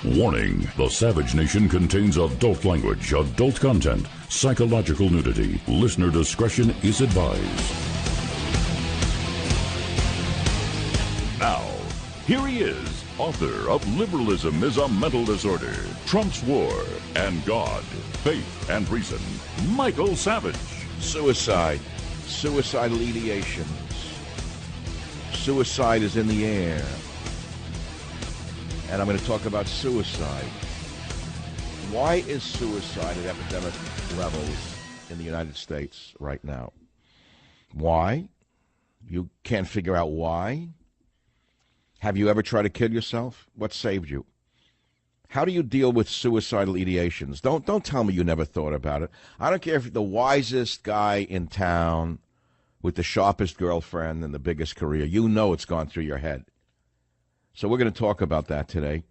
Warning, the Savage Nation contains adult language, adult content, psychological nudity. Listener discretion is advised. Now, here he is, author of Liberalism is a Mental Disorder, Trump's War, and God, Faith, and Reason, Michael Savage. Suicide. Suicidal ideations. Suicide is in the air. And I'm going to talk about suicide. Why is suicide at epidemic levels in the United States right now? Why? You can't figure out why? Have you ever tried to kill yourself? What saved you? How do you deal with suicidal ideations? Don't tell me you never thought about it. I don't care if the wisest guy in town with the sharpest girlfriend and the biggest career, you know it's gone through your head. So we're going to talk about that today.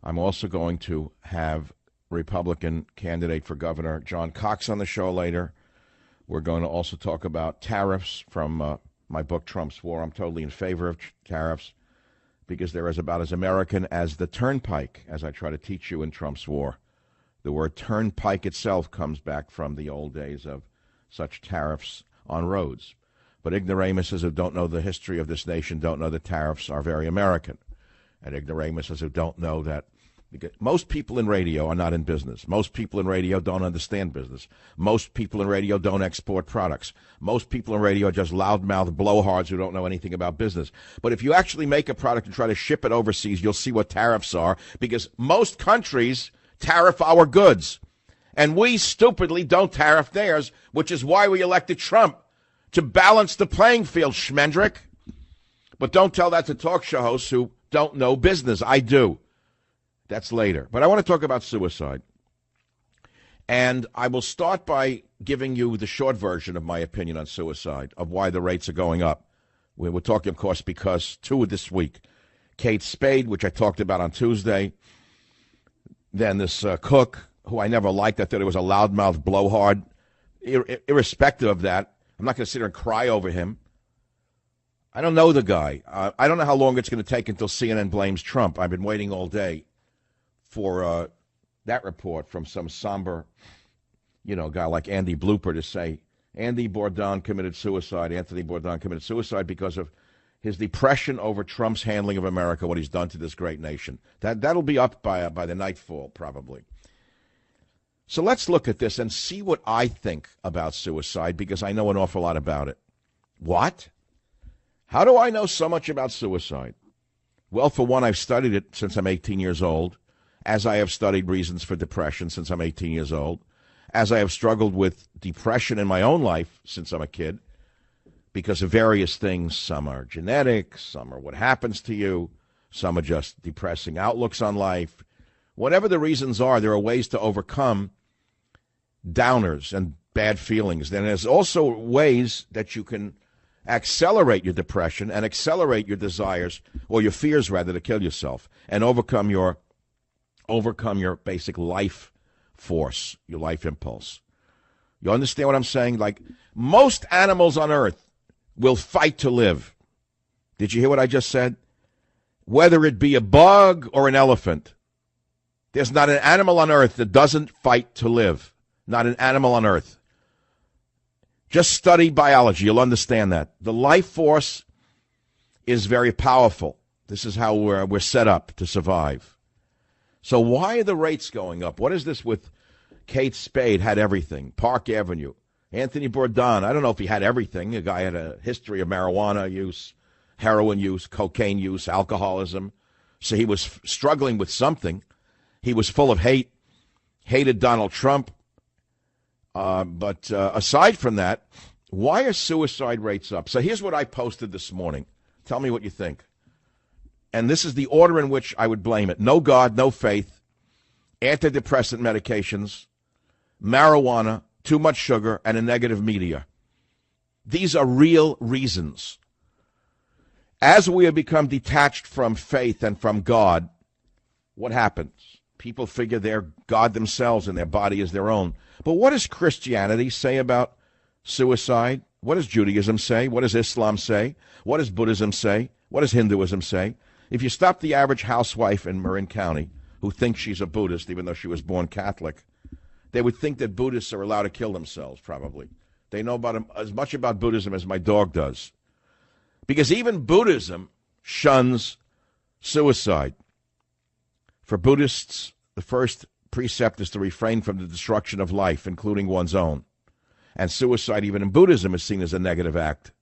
I'm also going to have Republican candidate for governor John Cox on the show later. We're going to also talk about tariffs from my book, Trump's War. I'm totally in favor of tariffs because they're about as American as the turnpike, as I try to teach you in Trump's War. The word turnpike itself comes back from the old days of such tariffs on roads. But ignoramuses who don't know the history of this nation don't know that tariffs are very American. And ignoramuses who don't know that because most people in radio are not in business. Most people in radio don't understand business. Most people in radio don't export products. Most people in radio are just loudmouth blowhards who don't know anything about business. But if you actually make a product and try to ship it overseas, you'll see what tariffs are because most countries tariff our goods. And we stupidly don't tariff theirs, which is why we elected Trump. To balance the playing field, Schmendrick. But don't tell that to talk show hosts who don't know business. I do. That's later. But I want to talk about suicide. And I will start by giving you the short version of my opinion on suicide, of why the rates are going up. We were talking, of course, because two this week. Kate Spade, which I talked about on Tuesday. Then this Cook, who I never liked. I thought it was a loudmouth blowhard. Irrespective of that, I'm not going to sit here and cry over him. I don't know the guy. I don't know how long it's going to take until CNN blames Trump. I've been waiting all day for that report from some somber, guy like Andy Blooper to say Anthony Bourdain committed suicide because of his depression over Trump's handling of America, what he's done to this great nation. That'll be up by the nightfall, probably. So let's look at this and see what I think about suicide, because I know an awful lot about it. What? How do I know so much about suicide? Well, for one, I've studied it since I'm 18 years old, as I have studied reasons for depression since I'm 18 years old, as I have struggled with depression in my own life since I'm a kid, because of various things. Some are genetic, some are what happens to you, some are just depressing outlooks on life. Whatever the reasons are, there are ways to overcome downers and bad feelings. Then there's also ways that you can accelerate your depression and accelerate your desires, or your fears rather, to kill yourself and overcome your basic life force, your life impulse. You understand what I'm saying? Like, most animals on earth will fight to live. Did you hear what I just said? Whether it be a bug or an elephant. There's not an animal on earth that doesn't fight to live. Not an animal on earth. Just study biology. You'll understand that. The life force is very powerful. This is how we're set up to survive. So why are the rates going up? What is this with Kate Spade had everything? Park Avenue. Anthony Bourdain, I don't know if he had everything. The guy had a history of marijuana use, heroin use, cocaine use, alcoholism. So he was struggling with something. He was full of hate, hated Donald Trump. But aside from that, why are suicide rates up? So here's what I posted this morning. Tell me what you think. And this is the order in which I would blame it. No God, no faith, antidepressant medications, marijuana, too much sugar, and a negative media. These are real reasons. As we have become detached from faith and from God, what happens? People figure they're God themselves and their body is their own. But what does Christianity say about suicide? What does Judaism say? What does Islam say? What does Buddhism say? What does Hinduism say? If you stop the average housewife in Marin County who think she's a Buddhist, even though she was born Catholic, they would think that Buddhists are allowed to kill themselves, probably. They know about as much about Buddhism as my dog does. Because even Buddhism shuns suicide. For Buddhists, the first precept is to refrain from the destruction of life, including one's own. And suicide, even in Buddhism, is seen as a negative act.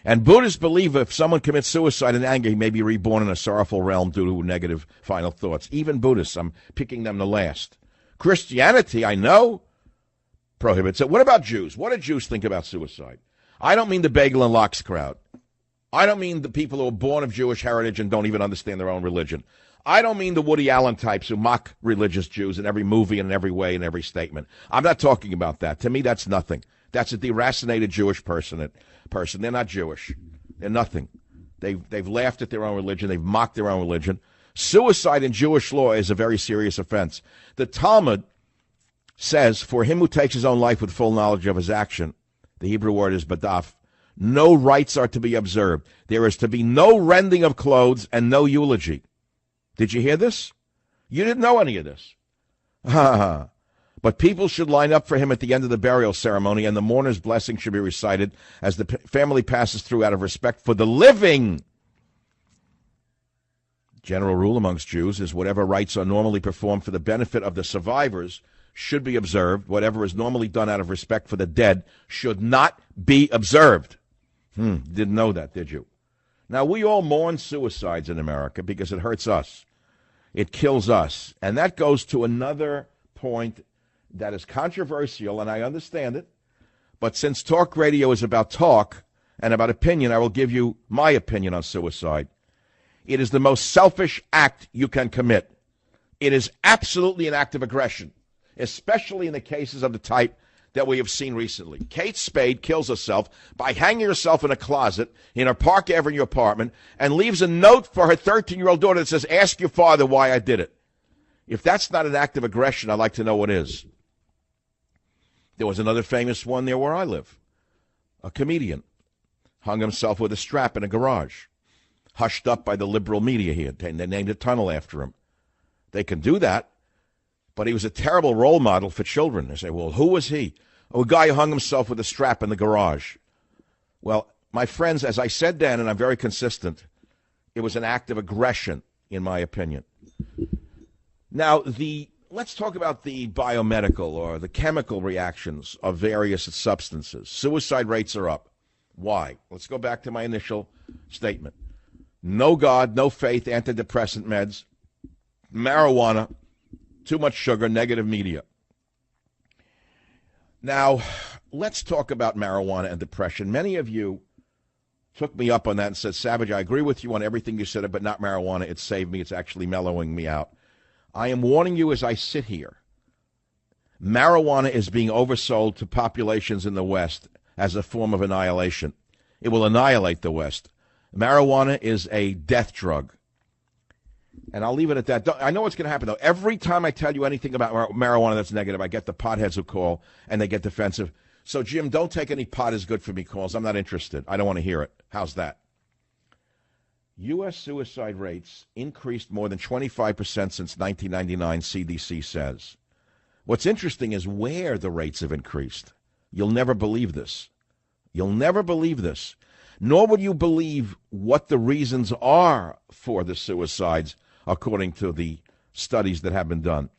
And Buddhists believe if someone commits suicide in anger, he may be reborn in a sorrowful realm due to negative final thoughts. Even Buddhists, I'm picking them the last. Christianity, I know, prohibits it. What about Jews? What do Jews think about suicide? I don't mean the bagel and lox crowd. I don't mean the people who are born of Jewish heritage and don't even understand their own religion. I don't mean the Woody Allen types who mock religious Jews in every movie and in every way and every statement. I'm not talking about that. To me, that's nothing. That's a deracinated Jewish person. They're not Jewish. They're nothing. They've laughed at their own religion. They've mocked their own religion. Suicide in Jewish law is a very serious offense. The Talmud says, for him who takes his own life with full knowledge of his action, the Hebrew word is badaf, no rites are to be observed. There is to be no rending of clothes and no eulogy. Did you hear this? You didn't know any of this. But people should line up for him at the end of the burial ceremony, and the mourner's blessing should be recited as the family passes through out of respect for the living. General rule amongst Jews is whatever rites are normally performed for the benefit of the survivors should be observed. Whatever is normally done out of respect for the dead should not be observed. Didn't know that, did you? Now, we all mourn suicides in America because it hurts us. It kills us. And that goes to another point that is controversial, and I understand it. But since talk radio is about talk and about opinion, I will give you my opinion on suicide. It is the most selfish act you can commit. It is absolutely an act of aggression, especially in the cases of the type that we have seen recently. Kate Spade kills herself by hanging herself in a closet in her Park Avenue apartment and leaves a note for her 13-year-old daughter that says, ask your father why I did it. If that's not an act of aggression, I'd like to know what is. There was another famous one there where I live. A comedian hung himself with a strap in a garage, hushed up by the liberal media here. They named a tunnel after him. They can do that, but he was a terrible role model for children. They say, well, who was he? Oh, a guy who hung himself with a strap in the garage. Well, my friends, as I said then, and I'm very consistent, it was an act of aggression, in my opinion. Now, let's talk about the biomedical or the chemical reactions of various substances. Suicide rates are up. Why? Let's go back to my initial statement. No God, no faith, antidepressant meds, marijuana, too much sugar, negative media. Now, let's talk about marijuana and depression. Many of you took me up on that and said, Savage, I agree with you on everything you said, but not marijuana. It saved me. It's actually mellowing me out. I am warning you as I sit here. Marijuana is being oversold to populations in the West as a form of annihilation. It will annihilate the West. Marijuana is a death drug. And I'll leave it at that. I know what's going to happen, though. Every time I tell you anything about marijuana that's negative, I get the potheads who call, and they get defensive. So, Jim, don't take any pot is good for me calls. I'm not interested. I don't want to hear it. How's that? U.S. suicide rates increased more than 25% since 1999, CDC says. What's interesting is where the rates have increased. You'll never believe this. You'll never believe this. Nor would you believe what the reasons are for the suicides, according to the studies that have been done.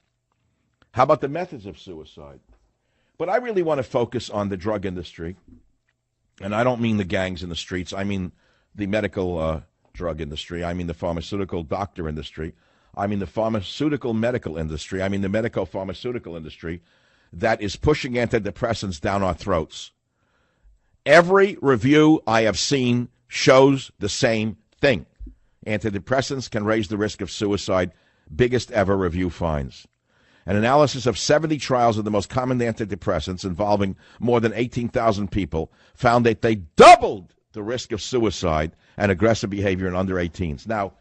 How about the methods of suicide? But I really want to focus on the drug industry. And I don't mean the gangs in the streets. I mean the medical drug industry. I mean the pharmaceutical doctor industry. I mean the pharmaceutical medical industry. I mean the medico-pharmaceutical industry that is pushing antidepressants down our throats. Every review I have seen shows the same thing. Antidepressants can raise the risk of suicide. Biggest ever review finds. An analysis of 70 trials of the most common antidepressants involving more than 18,000 people found that they doubled the risk of suicide and aggressive behavior in under 18s. Now,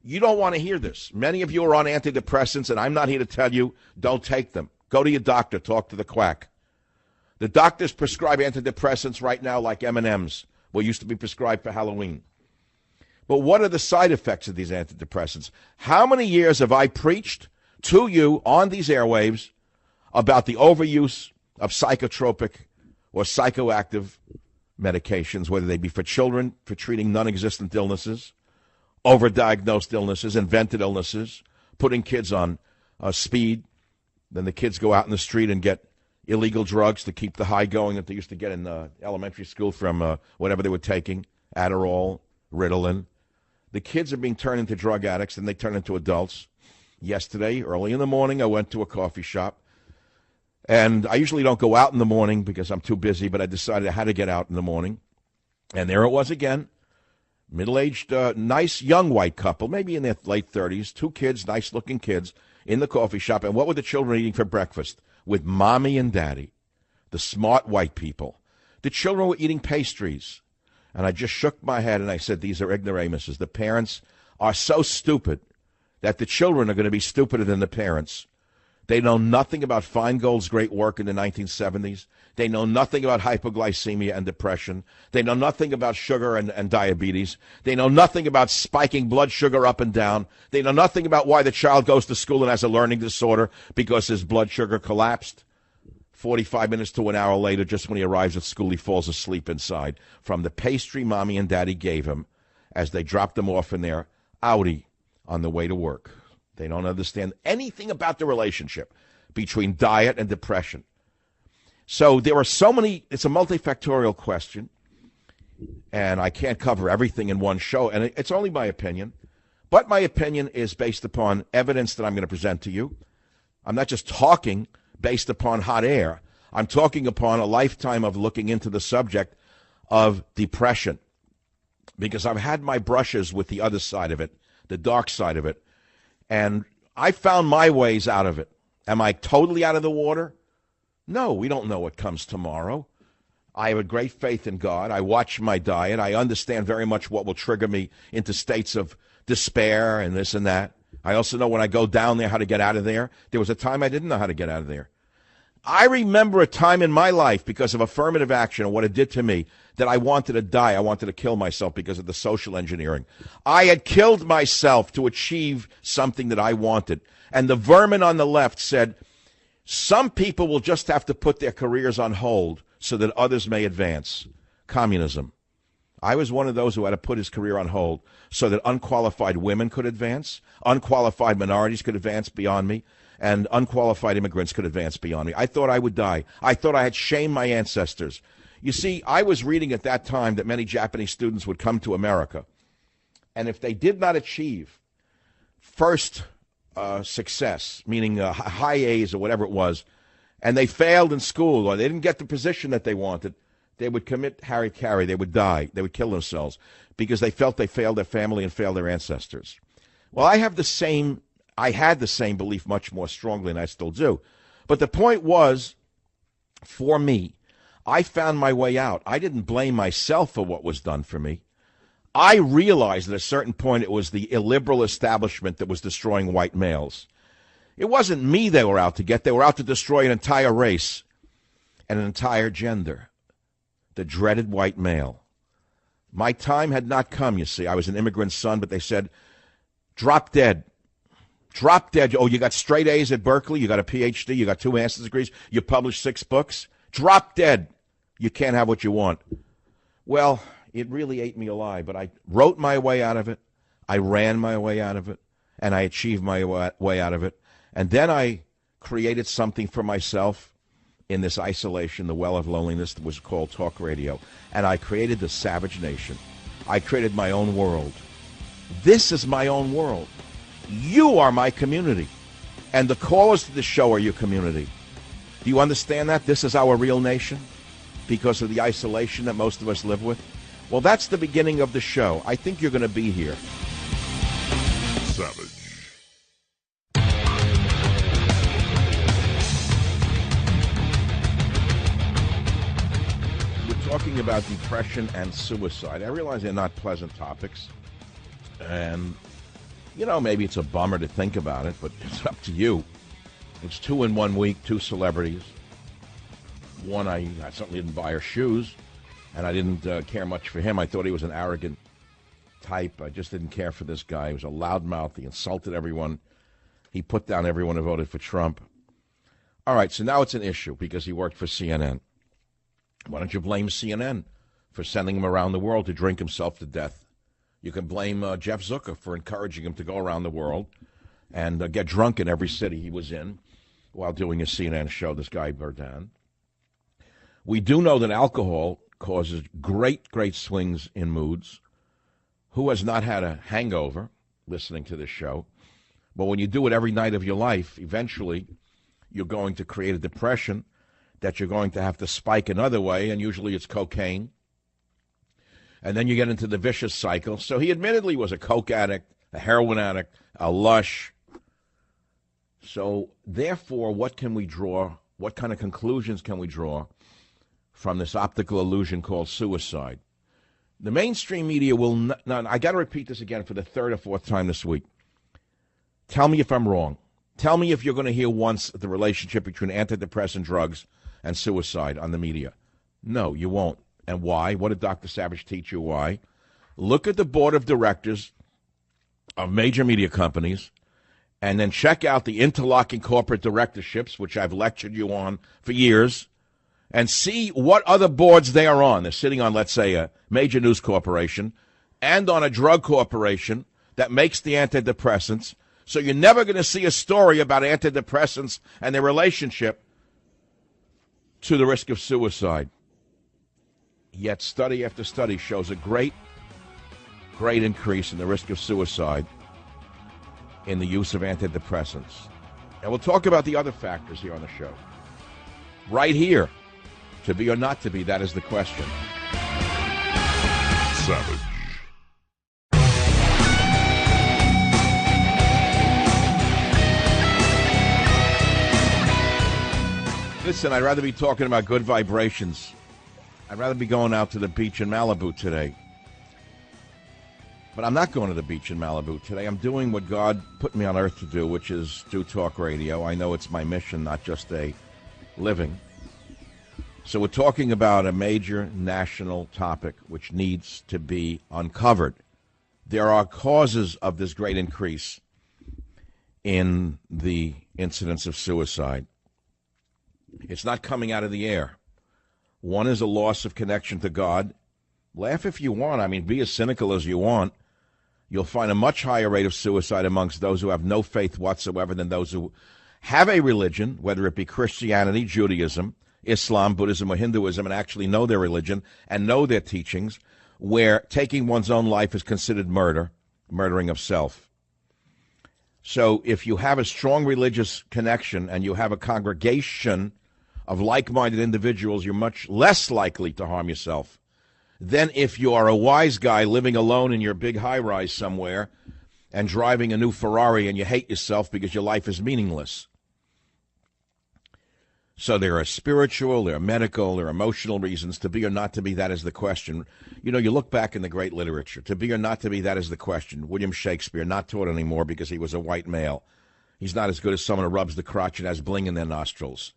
you don't want to hear this. Many of you are on antidepressants, and I'm not here to tell you don't take them. Go to your doctor. Talk to the quack. The doctors prescribe antidepressants right now like M&Ms, what used to be prescribed for Halloween. But what are the side effects of these antidepressants? How many years have I preached to you on these airwaves about the overuse of psychotropic or psychoactive medications, whether they be for children, for treating non-existent illnesses, overdiagnosed illnesses, invented illnesses, putting kids on speed. Then the kids go out in the street and get illegal drugs to keep the high going that they used to get in elementary school from whatever they were taking, Adderall, Ritalin. The kids are being turned into drug addicts, and they turn into adults. Yesterday, early in the morning, I went to a coffee shop. And I usually don't go out in the morning because I'm too busy, but I decided I had to get out in the morning. And there it was again, middle-aged, nice young white couple, maybe in their late 30s, two kids, nice-looking kids, in the coffee shop. And what were the children eating for breakfast? With mommy and daddy, the smart white people. The children were eating pastries. And I just shook my head and I said, these are ignoramuses. The parents are so stupid that the children are going to be stupider than the parents. They know nothing about Feingold's great work in the 1970s. They know nothing about hypoglycemia and depression. They know nothing about sugar and diabetes. They know nothing about spiking blood sugar up and down. They know nothing about why the child goes to school and has a learning disorder because his blood sugar collapsed. 45 minutes to an hour later, just when he arrives at school, he falls asleep inside from the pastry mommy and daddy gave him as they dropped him off in their Audi on the way to work. They don't understand anything about the relationship between diet and depression. So there are so many, it's a multifactorial question, and I can't cover everything in one show, and it's only my opinion. But my opinion is based upon evidence that I'm going to present to you. I'm not just talking based upon hot air. I'm talking upon a lifetime of looking into the subject of depression, because I've had my brushes with the other side of it, the dark side of it, and I found my ways out of it. Am I totally out of the water? No, we don't know what comes tomorrow. I have a great faith in God. I watch my diet. I understand very much what will trigger me into states of despair and this and that. I also know when I go down there how to get out of there. There was a time I didn't know how to get out of there. I remember a time in my life because of affirmative action and what it did to me that I wanted to die. I wanted to kill myself because of the social engineering. I had killed myself to achieve something that I wanted. And the vermin on the left said, some people will just have to put their careers on hold so that others may advance. Communism. I was one of those who had to put his career on hold so that unqualified women could advance, unqualified minorities could advance beyond me, and unqualified immigrants could advance beyond me. I thought I would die. I thought I had shamed my ancestors. You see, I was reading at that time that many Japanese students would come to America, and if they did not achieve first success, meaning high A's or whatever it was, and they failed in school or they didn't get the position that they wanted, they would commit hara-kiri. They would die. They would kill themselves because they felt they failed their family and failed their ancestors. Well, I had the same belief much more strongly, and I still do. But the point was, for me, I found my way out. I didn't blame myself for what was done for me. I realized at a certain point it was the illiberal establishment that was destroying white males. It wasn't me they were out to get. They were out to destroy an entire race and an entire gender. The dreaded white male. My time had not come, you see. I was an immigrant son, but they said, drop dead. Drop dead. Oh, you got straight A's at Berkeley. You got a PhD. You got 2 master's degrees. You published 6 books. Drop dead. You can't have what you want. Well, it really ate me alive, but I wrote my way out of it. I ran my way out of it, and I achieved my way out of it. And then I created something for myself in this isolation, the well of loneliness that was called talk radio. And I created the Savage Nation. I created my own world. This is my own world. You are my community. And the callers to the show are your community. Do you understand that? This is our real nation because of the isolation that most of us live with. Well, that's the beginning of the show. I think you're going to be here. Savage. Talking about depression and suicide. I realize they're not pleasant topics. And, you know, maybe it's a bummer to think about it, but it's up to you. It's 2 in 1 week, 2 celebrities. One, I certainly didn't buy her shoes, and I didn't care much for him. I thought he was an arrogant type. I just didn't care for this guy. He was a loudmouth. He insulted everyone. He put down everyone who voted for Trump. All right, so now it's an issue because he worked for CNN. Why don't you blame CNN for sending him around the world to drink himself to death? You can blame Jeff Zucker for encouraging him to go around the world and get drunk in every city he was in while doing a CNN show, this guy Bourdain. We do know that alcohol causes great, great swings in moods. Who has not had a hangover listening to this show? But when you do it every night of your life, eventually you're going to create a depression that you're going to have to spike another way, and usually it's cocaine. And then you get into the vicious cycle. So he admittedly was a coke addict, a heroin addict, a lush. So therefore, what can we draw? What kind of conclusions can we draw from this optical illusion called suicide? The mainstream media will not, I got to repeat this again for the third or fourth time this week. Tell me if I'm wrong. Tell me if you're going to hear once the relationship between antidepressant drugs and suicide on the media. No, you won't. And why? What did Dr. Savage teach you why? Look at the board of directors of major media companies and then check out the interlocking corporate directorships, which I've lectured you on for years, and see what other boards they are on. They're sitting on, let's say, a major news corporation and on a drug corporation that makes the antidepressants. So you're never going to see a story about antidepressants and their relationship to the risk of suicide. Yet study after study shows a great, great increase in the risk of suicide in the use of antidepressants. And we'll talk about the other factors here on the show. Right here. To be or not to be, that is the question. Savage. Listen, I'd rather be talking about good vibrations. I'd rather be going out to the beach in Malibu today. But I'm not going to the beach in Malibu today. I'm doing what God put me on earth to do, which is do talk radio. I know it's my mission, not just a living. So we're talking about a major national topic which needs to be uncovered. There are causes of this great increase in the incidence of suicide. It's not coming out of the air. One is a loss of connection to God. Laugh if you want. I mean, be as cynical as you want. You'll find a much higher rate of suicide amongst those who have no faith whatsoever than those who have a religion, whether it be Christianity, Judaism, Islam, Buddhism, or Hinduism, and actually know their religion and know their teachings, where taking one's own life is considered murder, murdering of self. So if you have a strong religious connection and you have a congregation of like-minded individuals, you're much less likely to harm yourself than if you are a wise guy living alone in your big high-rise somewhere and driving a new Ferrari and you hate yourself because your life is meaningless. So there are spiritual, there are medical, there are emotional reasons. To be or not to be, that is the question. You know, you look back in the great literature. To be or not to be, that is the question. William Shakespeare, not taught anymore because he was a white male. He's not as good as someone who rubs the crotch and has bling in their nostrils.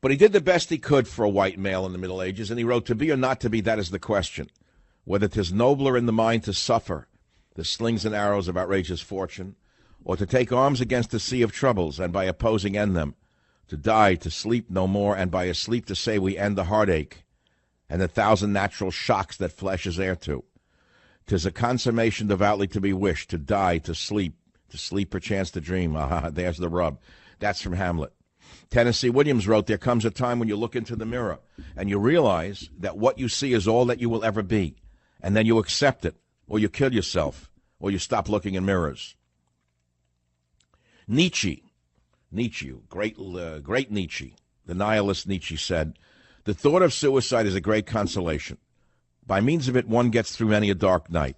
But he did the best he could for a white male in the Middle Ages, and he wrote, to be or not to be, that is the question. Whether 'tis nobler in the mind to suffer the slings and arrows of outrageous fortune, or to take arms against a sea of troubles, and by opposing end them, to die, to sleep no more, and by a sleep to say we end the heartache, and the thousand natural shocks that flesh is heir to. 'Tis a consummation devoutly to be wished, to die, to sleep perchance to dream. Aha, there's the rub. That's from Hamlet. Tennessee Williams wrote, there comes a time when you look into the mirror and you realize that what you see is all that you will ever be. And then you accept it, or you kill yourself, or you stop looking in mirrors. Nietzsche, great Nietzsche, the nihilist Nietzsche said, the thought of suicide is a great consolation. By means of it, one gets through many a dark night.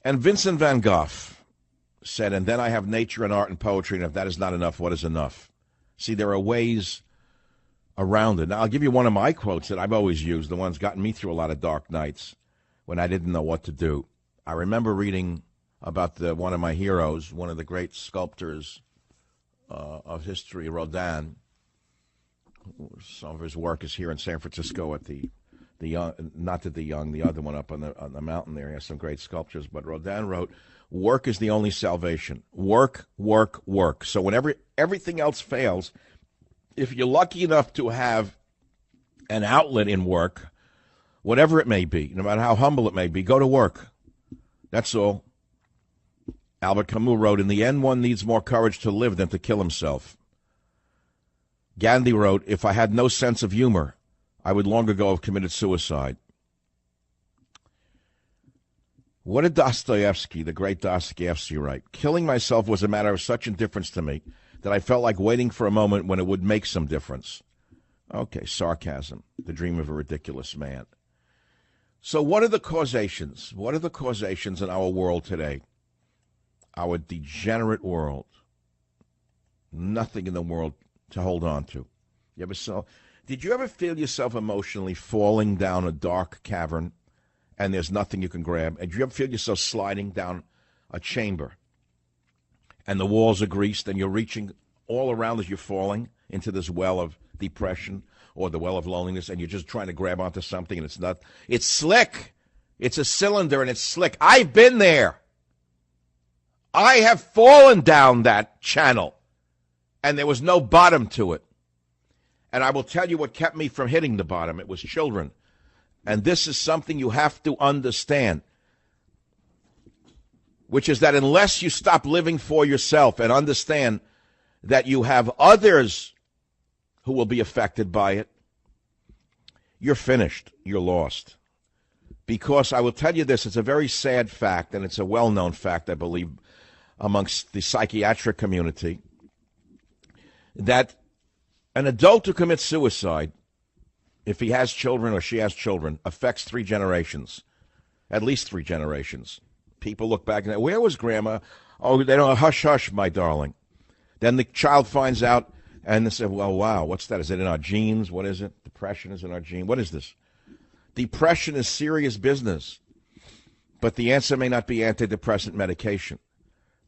And Vincent van Gogh said, and then I have nature and art and poetry, and if that is not enough, what is enough? See, there are ways around it. Now, I'll give you one of my quotes that I've always used, the one's gotten me through a lot of dark nights when I didn't know what to do. I remember reading about one of my heroes, one of the great sculptors of history, Rodin. Some of his work is here in San Francisco at the The young, not that the young, the other one up on the mountain there. He has some great sculptures. But Rodin wrote, work is the only salvation. Work, work, work. So whenever everything else fails, if you're lucky enough to have an outlet in work, whatever it may be, no matter how humble it may be, go to work. That's all. Albert Camus wrote, in the end, one needs more courage to live than to kill himself. Gandhi wrote, if I had no sense of humor, I would long ago have committed suicide. What did Dostoevsky, the great Dostoevsky, write? Killing myself was a matter of such indifference to me that I felt like waiting for a moment when it would make some difference. Okay, sarcasm, the dream of a ridiculous man. So what are the causations? What are the causations in our world today? Our degenerate world. Nothing in the world to hold on to. Did you ever feel yourself emotionally falling down a dark cavern and there's nothing you can grab? And did you ever feel yourself sliding down a chamber and the walls are greased and you're reaching all around as you're falling into this well of depression or the well of loneliness, and you're just trying to grab onto something and it's slick. It's a cylinder and it's slick. I've been there. I have fallen down that channel and there was no bottom to it. And I will tell you what kept me from hitting the bottom. It was children. And this is something you have to understand, which is that unless you stop living for yourself and understand that you have others who will be affected by it, you're finished. You're lost. Because I will tell you this, it's a very sad fact, and it's a well-known fact, I believe, amongst the psychiatric community, that an adult who commits suicide, if he has children or she has children, affects 3 generations, at least 3 generations. People look back and say, where was Grandma? Oh, they don't, hush, hush, my darling. Then the child finds out, and they say, well, wow, what's that? Is it in our genes? What is it? Depression is in our gene. What is this? Depression is serious business. But the answer may not be antidepressant medication.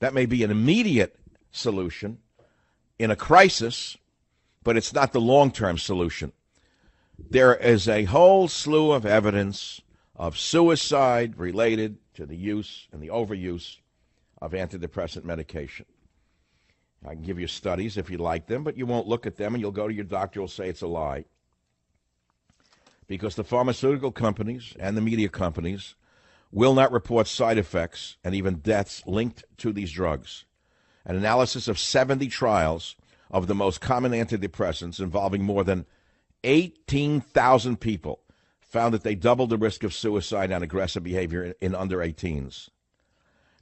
That may be an immediate solution in a crisis, but it's not the long-term solution. There is a whole slew of evidence of suicide related to the use and the overuse of antidepressant medication. I can give you studies if you like them, but you won't look at them, and you'll go to your doctor who will say it's a lie. Because the pharmaceutical companies and the media companies will not report side effects and even deaths linked to these drugs. An analysis of 70 trials of the most common antidepressants involving more than 18,000 people found that they doubled the risk of suicide and aggressive behavior in under 18s.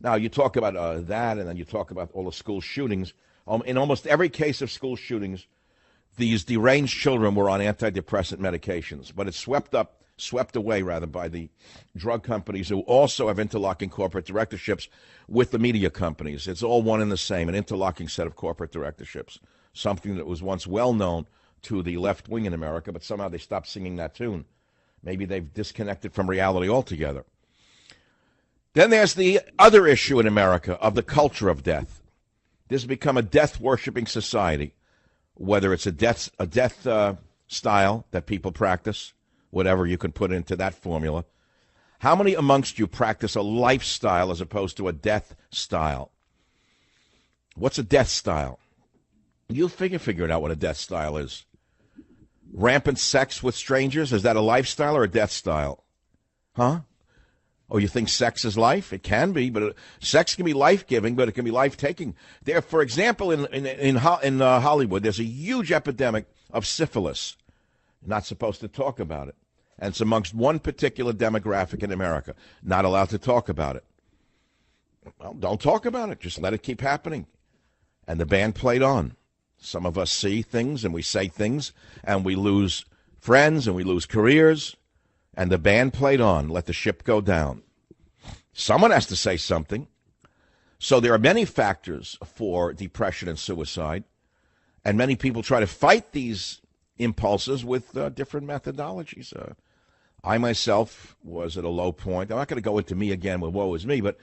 Now, you talk about that, and then you talk about all the school shootings. In almost every case of school shootings, these deranged children were on antidepressant medications, but it's swept away by the drug companies who also have interlocking corporate directorships with the media companies. It's all one and the same, an interlocking set of corporate directorships, something that was once well known to the left wing in America, but somehow they stopped singing that tune. Maybe they've disconnected from reality altogether. Then there's the other issue in America of the culture of death. This has become a death-worshipping society, whether it's a death style that people practice, whatever you can put into that formula. How many amongst you practice a lifestyle as opposed to a death style? What's a death style? You'll figure it out what a death style is. Rampant sex with strangers, is that a lifestyle or a death style? Huh? Oh, you think sex is life? It can be, but sex can be life-giving, but it can be life-taking. There, for example, in Hollywood, there's a huge epidemic of syphilis. Not supposed to talk about it. And it's amongst one particular demographic in America. Not allowed to talk about it. Well, don't talk about it. Just let it keep happening. And the band played on. Some of us see things and we say things, and we lose friends and we lose careers. And the band played on, let the ship go down. Someone has to say something. So there are many factors for depression and suicide, and many people try to fight these impulses with different methodologies. I myself was at a low point. I'm not going to go into me again with woe is me, but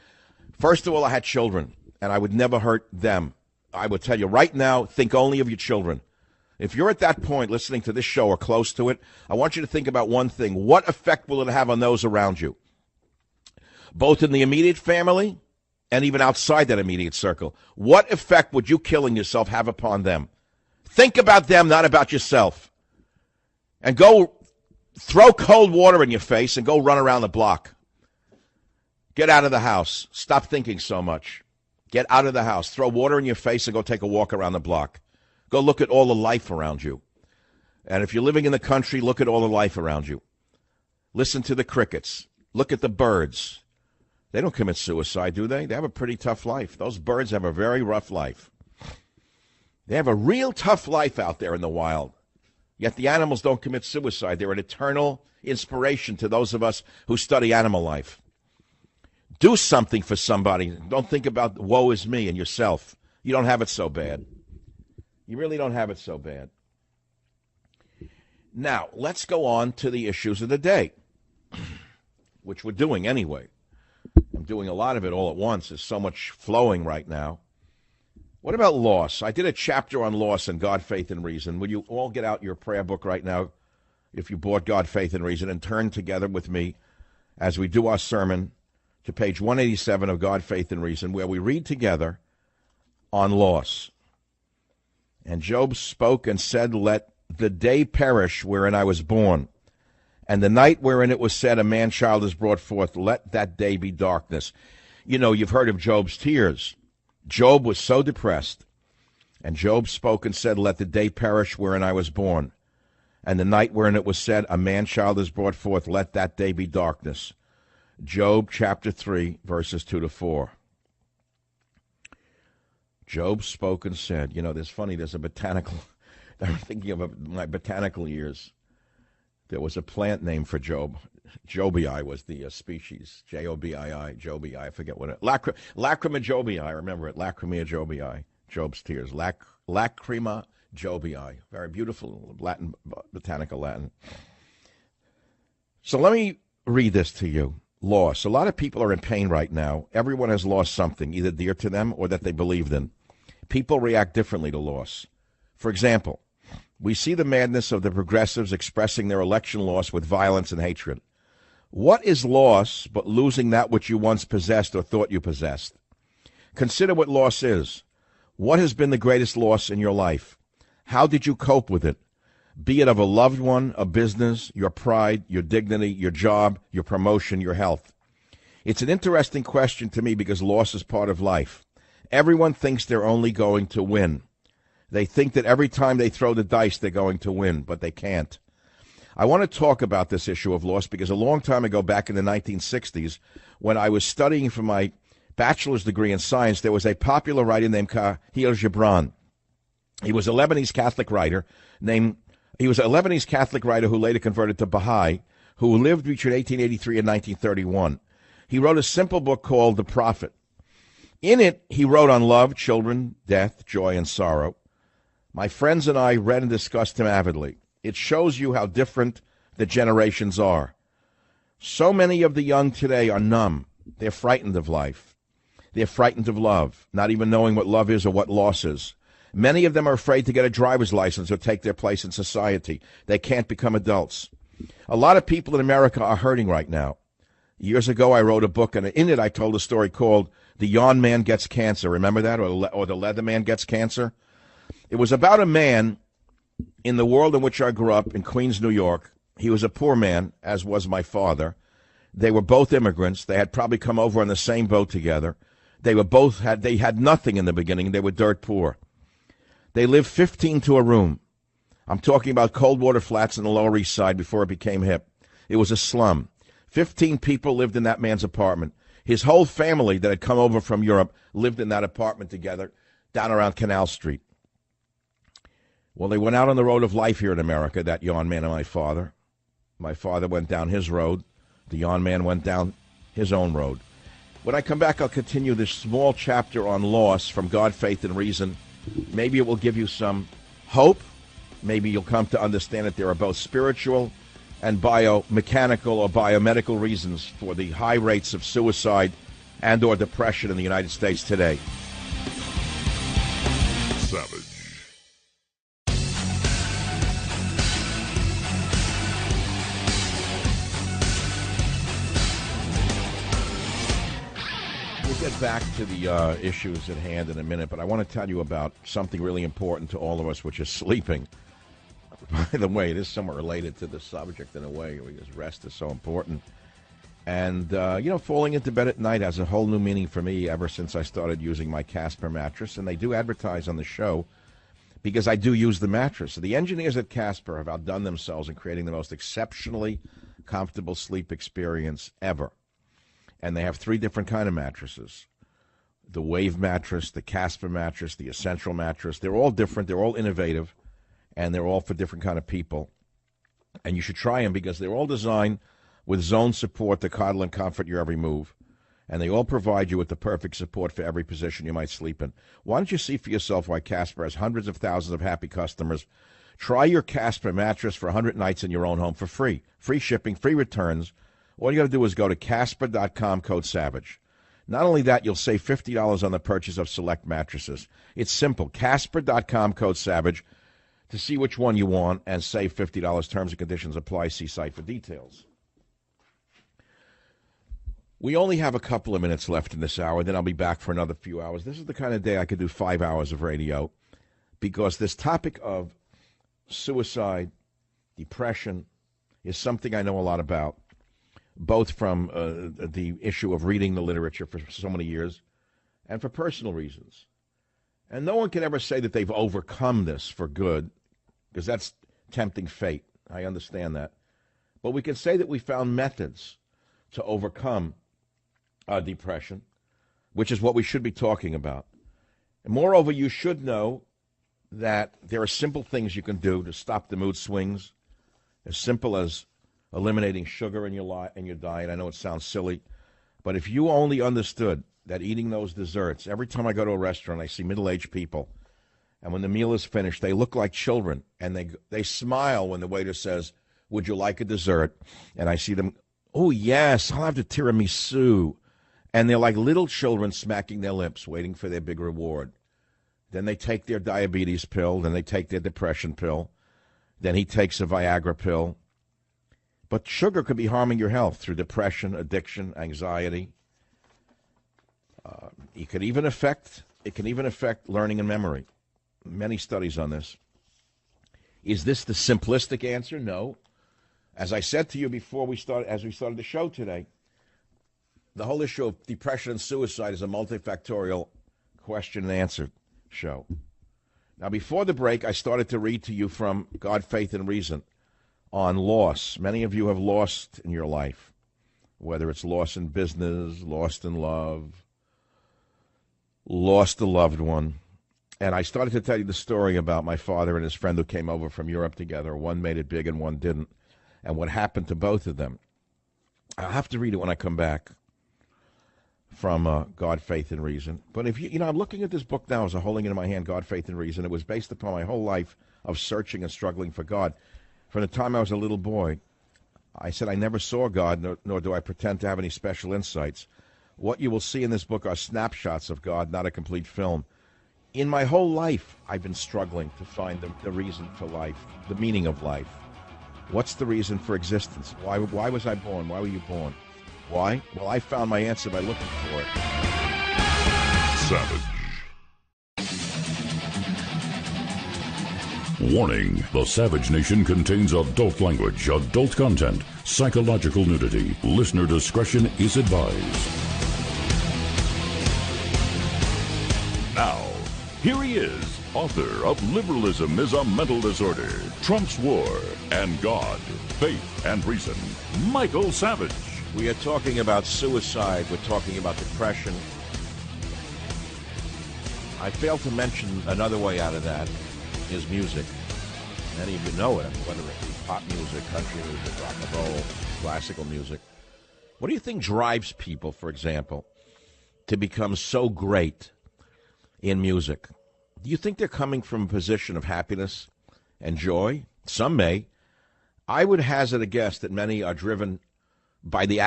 first of all, I had children, and I would never hurt them. I would tell you right now, think only of your children. If you're at that point listening to this show or close to it, I want you to think about one thing. What effect will it have on those around you? Both in the immediate family and even outside that immediate circle. What effect would you killing yourself have upon them? Think about them, not about yourself. And go throw cold water in your face and go run around the block. Get out of the house. Stop thinking so much. Get out of the house. Throw water in your face and go take a walk around the block. Go look at all the life around you. And if you're living in the country, look at all the life around you. Listen to the crickets. Look at the birds. They don't commit suicide, do they? They have a pretty tough life. Those birds have a very rough life. They have a real tough life out there in the wild. Yet the animals don't commit suicide. They're an eternal inspiration to those of us who study animal life. Do something for somebody. Don't think about woe is me and yourself. You don't have it so bad. You really don't have it so bad. Now, let's go on to the issues of the day, which we're doing anyway. I'm doing a lot of it all at once. There's so much flowing right now. What about loss? I did a chapter on loss in God, Faith, and Reason. Will you all get out your prayer book right now, if you bought God, Faith, and Reason, and turn together with me as we do our sermon to page 187 of God, Faith, and Reason, where we read together on loss. And Job spoke and said, let the day perish wherein I was born, and the night wherein it was said, a man-child is brought forth, let that day be darkness. You know, you've heard of Job's tears. Job was so depressed. And Job spoke and said, let the day perish wherein I was born, and the night wherein it was said, a man-child is brought forth, let that day be darkness. Job chapter 3, verses 2 to 4. Job spoke and said, you know, there's a botanical, I'm thinking of my botanical years. There was a plant name for Job. Jobii was the species. Jobii, Jobii, I forget what it. Lacrima Jobii, I remember it. Lacrima Jobii, Job's tears. Lacrima Jobii. Very beautiful Latin, botanical Latin. So let me read this to you. Loss. A lot of people are in pain right now. Everyone has lost something, either dear to them or that they believed in. People react differently to loss. For example, we see the madness of the progressives expressing their election loss with violence and hatred. What is loss but losing that which you once possessed or thought you possessed? Consider what loss is. What has been the greatest loss in your life? How did you cope with it? Be it of a loved one, a business, your pride, your dignity, your job, your promotion, your health. It's an interesting question to me because loss is part of life. Everyone thinks they're only going to win. They think that every time they throw the dice, they're going to win, but they can't. I want to talk about this issue of loss because a long time ago, back in the 1960s, when I was studying for my bachelor's degree in science, there was a popular writer named Khalil Gibran. He was a Lebanese Catholic writer who later converted to Baha'i, who lived between 1883 and 1931. He wrote a simple book called The Prophet. In it, he wrote on love, children, death, joy, and sorrow. My friends and I read and discussed him avidly. It shows you how different the generations are. So many of the young today are numb. They're frightened of life. They're frightened of love, not even knowing what love is or what loss is. Many of them are afraid to get a driver's license or take their place in society. They can't become adults. A lot of people in America are hurting right now. Years ago, I wrote a book, and in it I told a story called The Yawn Man Gets Cancer. Remember that? Or The Leather Man Gets Cancer? It was about a man in the world in which I grew up in Queens, New York. He was a poor man, as was my father. They were both immigrants. They had probably come over on the same boat together. They had nothing in the beginning. They were dirt poor. They lived 15 to a room. I'm talking about Coldwater Flats in the Lower East Side before it became hip. It was a slum. 15 people lived in that man's apartment. His whole family that had come over from Europe lived in that apartment together down around Canal Street. Well, they went out on the road of life here in America, that yawn man and my father. My father went down his road. The yawn man went down his own road. When I come back, I'll continue this small chapter on loss from God, Faith, and Reason. Maybe it will give you some hope. Maybe you'll come to understand that there are both spiritual and biomechanical or biomedical reasons for the high rates of suicide and or depression in the United States today. Savage. Get back to the issues at hand in a minute, but I want to tell you about something really important to all of us, which is sleeping. By the way, it is somewhat related to the subject in a way, because rest is so important. And, falling into bed at night has a whole new meaning for me ever since I started using my Casper mattress. And they do advertise on the show because I do use the mattress. So the engineers at Casper have outdone themselves in creating the most exceptionally comfortable sleep experience ever. And they have 3 different kind of mattresses. The Wave mattress, the Casper mattress, the Essential mattress. They're all different. They're all innovative. And they're all for different kind of people. And you should try them because they're all designed with zone support to coddle and comfort your every move. And they all provide you with the perfect support for every position you might sleep in. Why don't you see for yourself why Casper has hundreds of thousands of happy customers? Try your Casper mattress for 100 nights in your own home for free. Free shipping, free returns. All you got to do is go to Casper.com, code SAVAGE. Not only that, you'll save $50 on the purchase of select mattresses. It's simple. Casper.com, code SAVAGE to see which one you want and save $50. Terms and conditions apply. See site for details. We only have a couple of minutes left in this hour, then I'll be back for another few hours. This is the kind of day I could do 5 hours of radio because this topic of suicide, depression, is something I know a lot about, both from the issue of reading the literature for so many years and for personal reasons. And no one can ever say that they've overcome this for good, because that's tempting fate. I understand that. But we can say that we found methods to overcome depression, which is what we should be talking about. And moreover, you should know that there are simple things you can do to stop the mood swings, as simple as eliminating sugar in your diet. I know it sounds silly, but if you only understood that eating those desserts, every time I go to a restaurant, I see middle-aged people, and when the meal is finished, they look like children, and they smile when the waiter says, "Would you like a dessert?" And I see them, "Oh, yes, I'll have the tiramisu." And they're like little children smacking their lips, waiting for their big reward. Then they take their diabetes pill, then they take their depression pill, then he takes a Viagra pill. But sugar could be harming your health through depression, addiction, anxiety. It can even affect learning and memory. Many studies on this. Is this the simplistic answer? No. As I said to you before as we started the show today, the whole issue of depression and suicide is a multifactorial question and answer show. Now, before the break, I started to read to you from God, Faith, and Reason on loss. Many of you have lost in your life, whether it's loss in business, lost in love, lost a loved one. And I started to tell you the story about my father and his friend who came over from Europe together. One made it big and one didn't. And what happened to both of them. I'll have to read it when I come back from God, Faith, and Reason. But if I'm looking at this book now as I'm holding it in my hand, God, Faith, and Reason. It was based upon my whole life of searching and struggling for God. From the time I was a little boy, I said I never saw God, nor do I pretend to have any special insights. What you will see in this book are snapshots of God, not a complete film. In my whole life, I've been struggling to find the reason for life, the meaning of life. What's the reason for existence? Why was I born? Why were you born? Why? Well, I found my answer by looking for it. Savage. Warning, the Savage Nation contains adult language, adult content, psychological nudity. Listener discretion is advised. Now, here he is, author of Liberalism is a Mental Disorder, Trump's War, and God, Faith, and Reason, Michael Savage. We are talking about suicide. We're talking about depression. I failed to mention another way out of that is music. Many of you know it, whether it be pop music, country music, rock and roll, classical music. What do you think drives people, for example, to become so great in music? Do you think they're coming from a position of happiness and joy? Some may. I would hazard a guess that many are driven by the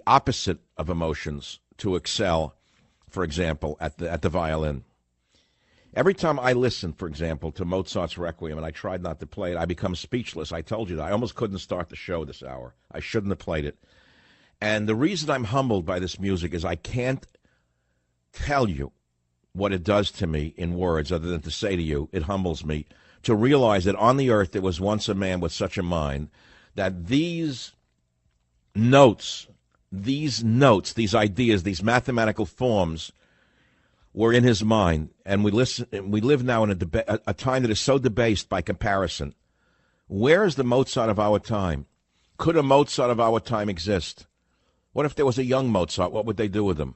opposite of emotions to excel, for example, at the violin. Every time I listen, for example, to Mozart's Requiem, and I tried not to play it, I become speechless. I told you that. I almost couldn't start the show this hour. I shouldn't have played it. And the reason I'm humbled by this music is I can't tell you what it does to me in words other than to say to you, it humbles me to realize that on the earth there was once a man with such a mind that these notes, these ideas, these mathematical forms were in his mind. And we live now in a time that is so debased by comparison. Where is the Mozart of our time? Could a Mozart of our time exist? What if there was a young Mozart? What would they do with him?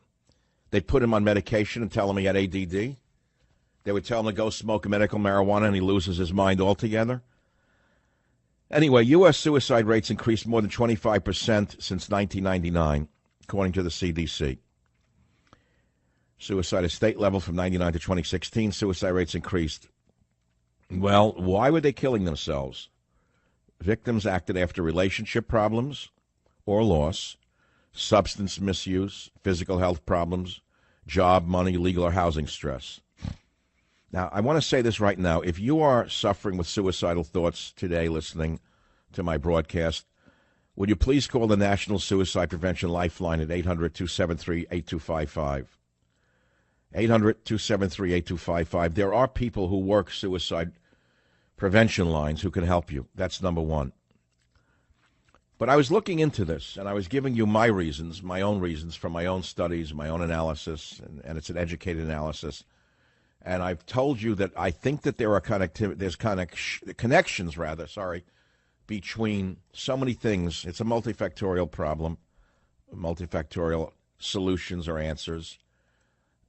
They'd put him on medication and tell him he had ADD. They would tell him to go smoke medical marijuana and he loses his mind altogether. Anyway, U.S. suicide rates increased more than 25% since 1999, according to the CDC. Suicide at state level from 1999 to 2016, suicide rates increased. Well, why were they killing themselves? Victims acted after relationship problems or loss, substance misuse, physical health problems, job, money, legal, or housing stress. Now, I want to say this right now. If you are suffering with suicidal thoughts today listening to my broadcast, would you please call the National Suicide Prevention Lifeline at 800-273-8255. 800-273-8255. There are people who work suicide prevention lines who can help you. That's number one. But I was looking into this, and I was giving you my reasons, my own reasons from my own studies, my own analysis, and it's an educated analysis. And I've told you that I think that there are connections between so many things. It's a multifactorial problem, multifactorial solutions or answers.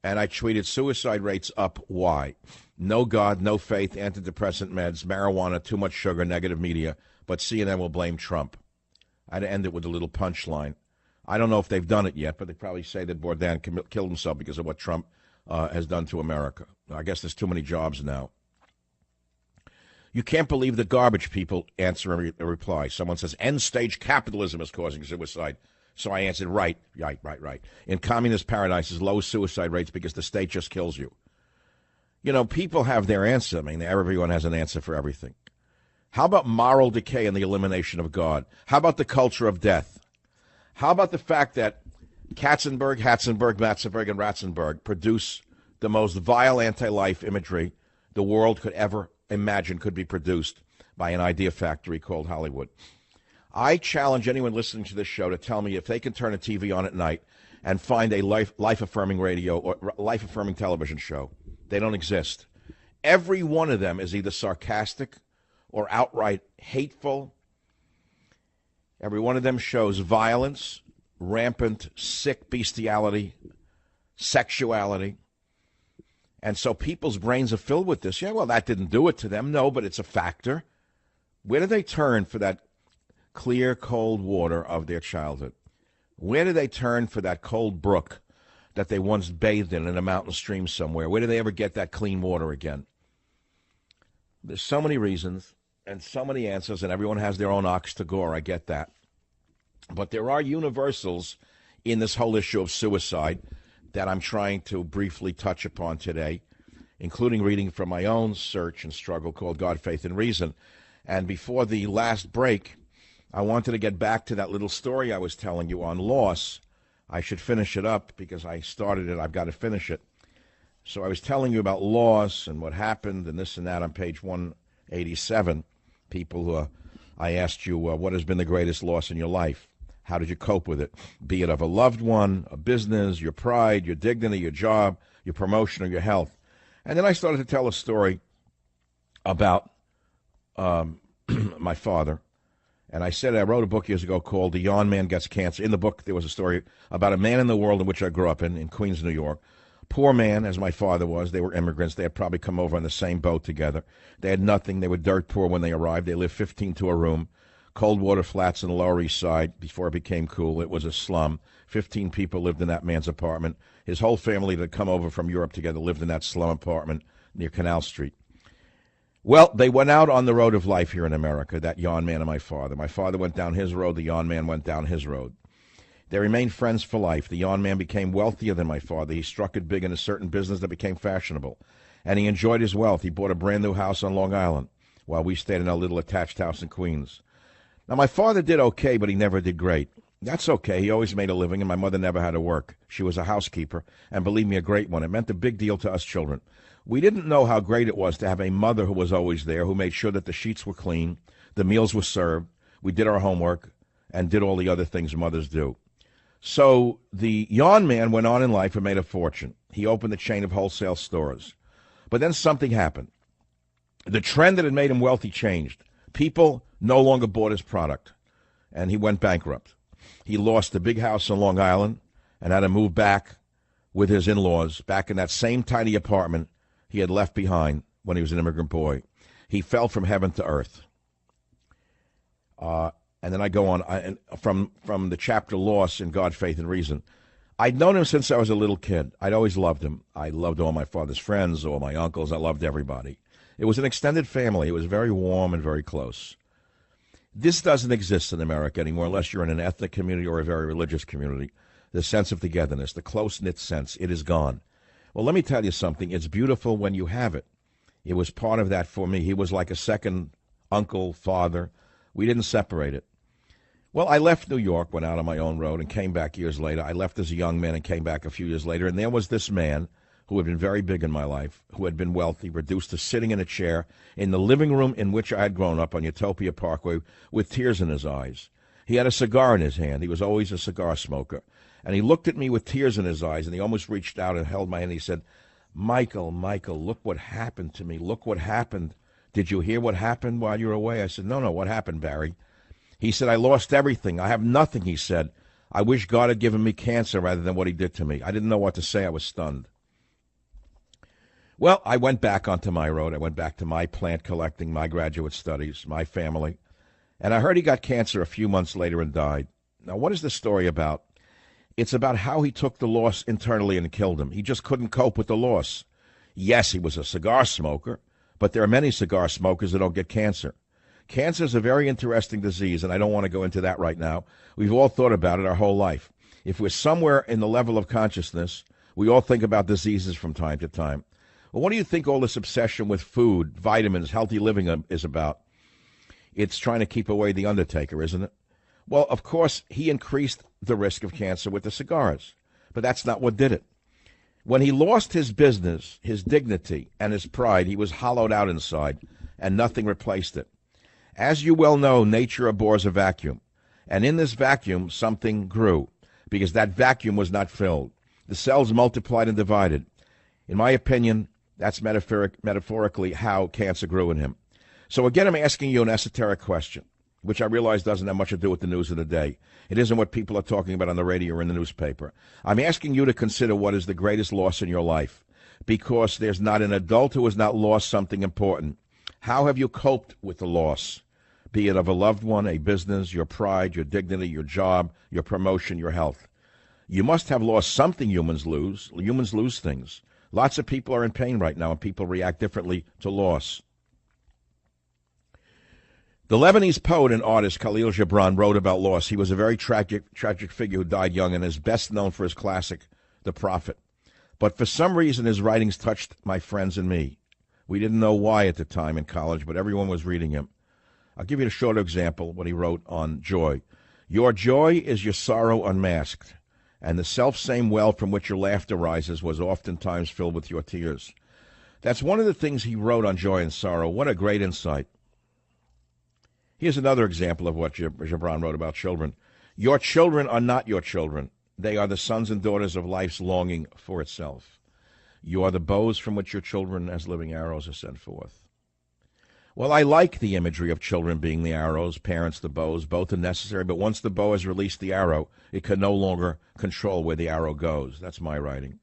And I tweeted suicide rates up. Why? No God, no faith, antidepressant meds, marijuana, too much sugar, negative media. But CNN will blame Trump. I'd end it with a little punchline. I don't know if they've done it yet, but they probably say that Bourdain killed himself because of what Trump has done to America. I guess there's too many jobs now. You can't believe the garbage people answer a reply. Someone says, end-stage capitalism is causing suicide. So I answered, right. In communist paradises, low suicide rates because the state just kills you. You know, people have their answer. I mean, everyone has an answer for everything. How about moral decay and the elimination of God? How about the culture of death? How about the fact that Katzenberg, Matzenberg, and Ratzenberg produce the most vile anti-life imagery the world could ever imagine could be produced by an idea factory called Hollywood? I challenge anyone listening to this show to tell me if they can turn a TV on at night and find a life-affirming radio or life-affirming television show. They don't exist. Every one of them is either sarcastic or outright hateful. Every one of them shows violence, rampant, sick bestiality, sexuality. And so people's brains are filled with this. Yeah, well, that didn't do it to them. No, but it's a factor. Where do they turn for that clear, cold water of their childhood? Where do they turn for that cold brook that they once bathed in a mountain stream somewhere? Where do they ever get that clean water again? There's so many reasons and so many answers, and everyone has their own ox to gore. I get that. But there are universals in this whole issue of suicide that I'm trying to briefly touch upon today, including reading from my own search and struggle called God, Faith, and Reason. And before the last break, I wanted to get back to that little story I was telling you on loss. I should finish it up because I started it. I've got to finish it. So I was telling you about loss and what happened and this and that on page 187. People who I asked you, what has been the greatest loss in your life? How did you cope with it? Be it of a loved one, a business, your pride, your dignity, your job, your promotion, or your health. And then I started to tell a story about my father. And I said I wrote a book years ago called The Yawn Man Gets Cancer. In the book, there was a story about a man in the world in which I grew up in Queens, New York. Poor man, as my father was. They were immigrants. They had probably come over on the same boat together. They had nothing. They were dirt poor when they arrived. They lived 15 to a room. Cold water flats in the Lower East Side before it became cool. It was a slum. 15 people lived in that man's apartment. His whole family that had come over from Europe together lived in that slum apartment near Canal Street. Well, they went out on the road of life here in America, that yawn man and my father. My father went down his road. The yawn man went down his road. They remained friends for life. The yawn man became wealthier than my father. He struck it big in a certain business that became fashionable. And he enjoyed his wealth. He bought a brand new house on Long Island while we stayed in our little attached house in Queens. Now, my father did okay, but he never did great. That's okay. He always made a living, and my mother never had to work. She was a housekeeper, and believe me, a great one. It meant a big deal to us children. We didn't know how great it was to have a mother who was always there, who made sure that the sheets were clean, the meals were served, we did our homework, and did all the other things mothers do. So the Yon man went on in life and made a fortune. He opened a chain of wholesale stores. But then something happened. The trend that had made him wealthy changed. People no longer bought his product, and he went bankrupt. He lost the big house on Long Island and had to move back with his in-laws, back in that same tiny apartment he had left behind when he was an immigrant boy. He fell from heaven to earth. And then I go on from the chapter Loss in God, Faith, and Reason. I'd known him since I was a little kid. I'd always loved him. I loved all my father's friends, all my uncles. I loved everybody. It was an extended family. It was very warm and very close. This doesn't exist in America anymore unless you're in an ethnic community or a very religious community. The sense of togetherness, the close-knit sense, it is gone. Well, let me tell you something. It's beautiful when you have it. It was part of that for me. He was like a second uncle, father. We didn't separate it. Well, I left New York, went out on my own road, and came back years later. I left as a young man and came back a few years later, and there was this man who had been very big in my life, who had been wealthy, reduced to sitting in a chair in the living room in which I had grown up on Utopia Parkway with tears in his eyes. He had a cigar in his hand. He was always a cigar smoker. And he looked at me with tears in his eyes, and he almost reached out and held my hand. He said, Michael, look what happened to me. Look what happened. Did you hear what happened while you were away? I said, no, what happened, Barry? He said, I lost everything. I have nothing, he said. I wish God had given me cancer rather than what he did to me. I didn't know what to say. I was stunned. Well, I went back onto my road. I went back to my plant collecting, my graduate studies, my family. And I heard he got cancer a few months later and died. Now, what is the story about? It's about how he took the loss internally and killed him. He just couldn't cope with the loss. Yes, he was a cigar smoker, but there are many cigar smokers that don't get cancer. Cancer is a very interesting disease, and I don't want to go into that right now. We've all thought about it our whole life. If we're somewhere in the level of consciousness, we all think about diseases from time to time. Well, what do you think all this obsession with food, vitamins, healthy living is about? It's trying to keep away the undertaker, isn't it? Well, of course, he increased the risk of cancer with the cigars, but that's not what did it. When he lost his business, his dignity, and his pride, he was hollowed out inside, and nothing replaced it. As you well know, nature abhors a vacuum, and in this vacuum, something grew, because that vacuum was not filled. The cells multiplied and divided. In my opinion, that's metaphorically how cancer grew in him. So again, I'm asking you an esoteric question, which I realize doesn't have much to do with the news of the day. It isn't what people are talking about on the radio or in the newspaper. I'm asking you to consider what is the greatest loss in your life, because there's not an adult who has not lost something important. How have you coped with the loss, be it of a loved one, a business, your pride, your dignity, your job, your promotion, your health? You must have lost something. Humans lose. Humans lose things. Lots of people are in pain right now, and people react differently to loss. The Lebanese poet and artist Khalil Gibran wrote about loss. He was a very tragic figure who died young and is best known for his classic, The Prophet. But for some reason, his writings touched my friends and me. We didn't know why at the time in college, but everyone was reading him. I'll give you a short example, what he wrote on joy. Your joy is your sorrow unmasked, and the self-same well from which your laughter rises was oftentimes filled with your tears. That's one of the things he wrote on joy and sorrow. What a great insight. Here's another example of what Gibran wrote about children. Your children are not your children. They are the sons and daughters of life's longing for itself. You are the bows from which your children as living arrows are sent forth. Well, I like the imagery of children being the arrows, parents the bows. Both are necessary, but once the bow has released the arrow, it can no longer control where the arrow goes. That's my writing.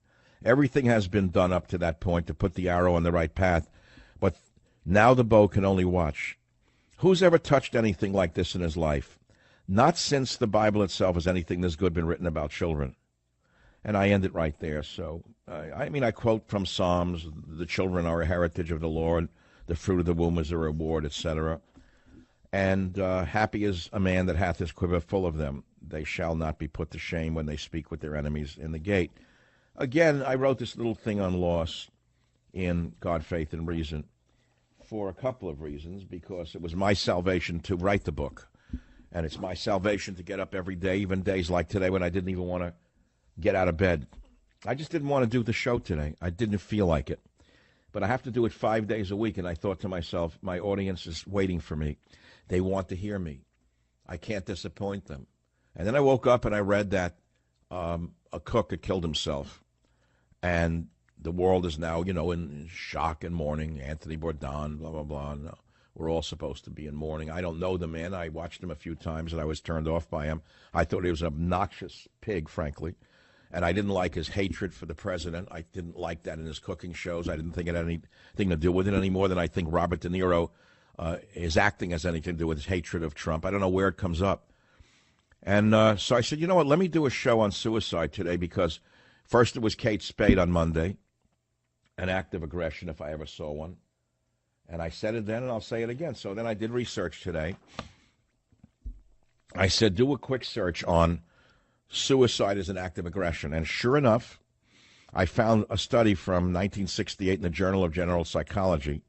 Everything has been done up to that point to put the arrow on the right path, but now the bow can only watch. Who's ever touched anything like this in his life? Not since the Bible itself has anything this good been written about children. And I end it right there. So, I quote from Psalms, the children are a heritage of the Lord, the fruit of the womb is a reward, etc. And happy is a man that hath his quiver full of them. They shall not be put to shame when they speak with their enemies in the gate. Again, I wrote this little thing on loss in God, Faith, and Reason for a couple of reasons, because it was my salvation to write the book. And it's my salvation to get up every day, even days like today when I didn't even want to get out of bed. I just didn't want to do the show today. I didn't feel like it. But I have to do it 5 days a week, and I thought to myself, my audience is waiting for me. They want to hear me. I can't disappoint them. And then I woke up and I read that a cook had killed himself. And the world is now, in shock and mourning. Anthony Bourdain, blah, blah, blah. No, we're all supposed to be in mourning. I don't know the man. I watched him a few times, and I was turned off by him. I thought he was an obnoxious pig, frankly. And I didn't like his hatred for the president. I didn't like that in his cooking shows. I didn't think it had anything to do with it any more than I think Robert De Niro his acting has anything to do with his hatred of Trump. I don't know where it comes up. And so I said, you know what, let me do a show on suicide today because first it was Kate Spade on Monday, an act of aggression if I ever saw one. And I said it then and I'll say it again. So then I did research today. I said, do a quick search on suicide as an act of aggression. And sure enough, I found a study from 1968 in the Journal of General Psychology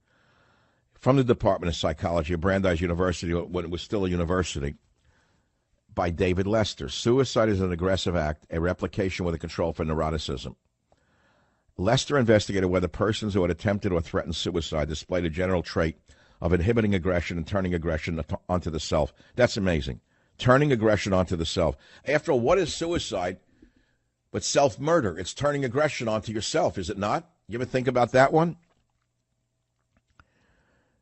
from the Department of Psychology of Brandeis University, when it was still a university, by David Lester. Suicide is an aggressive act, a replication with a control for neuroticism. Lester investigated whether persons who had attempted or threatened suicide displayed a general trait of inhibiting aggression and turning aggression onto the self. That's amazing. Turning aggression onto the self. After all, what is suicide but self-murder? It's turning aggression onto yourself, is it not? You ever think about that one?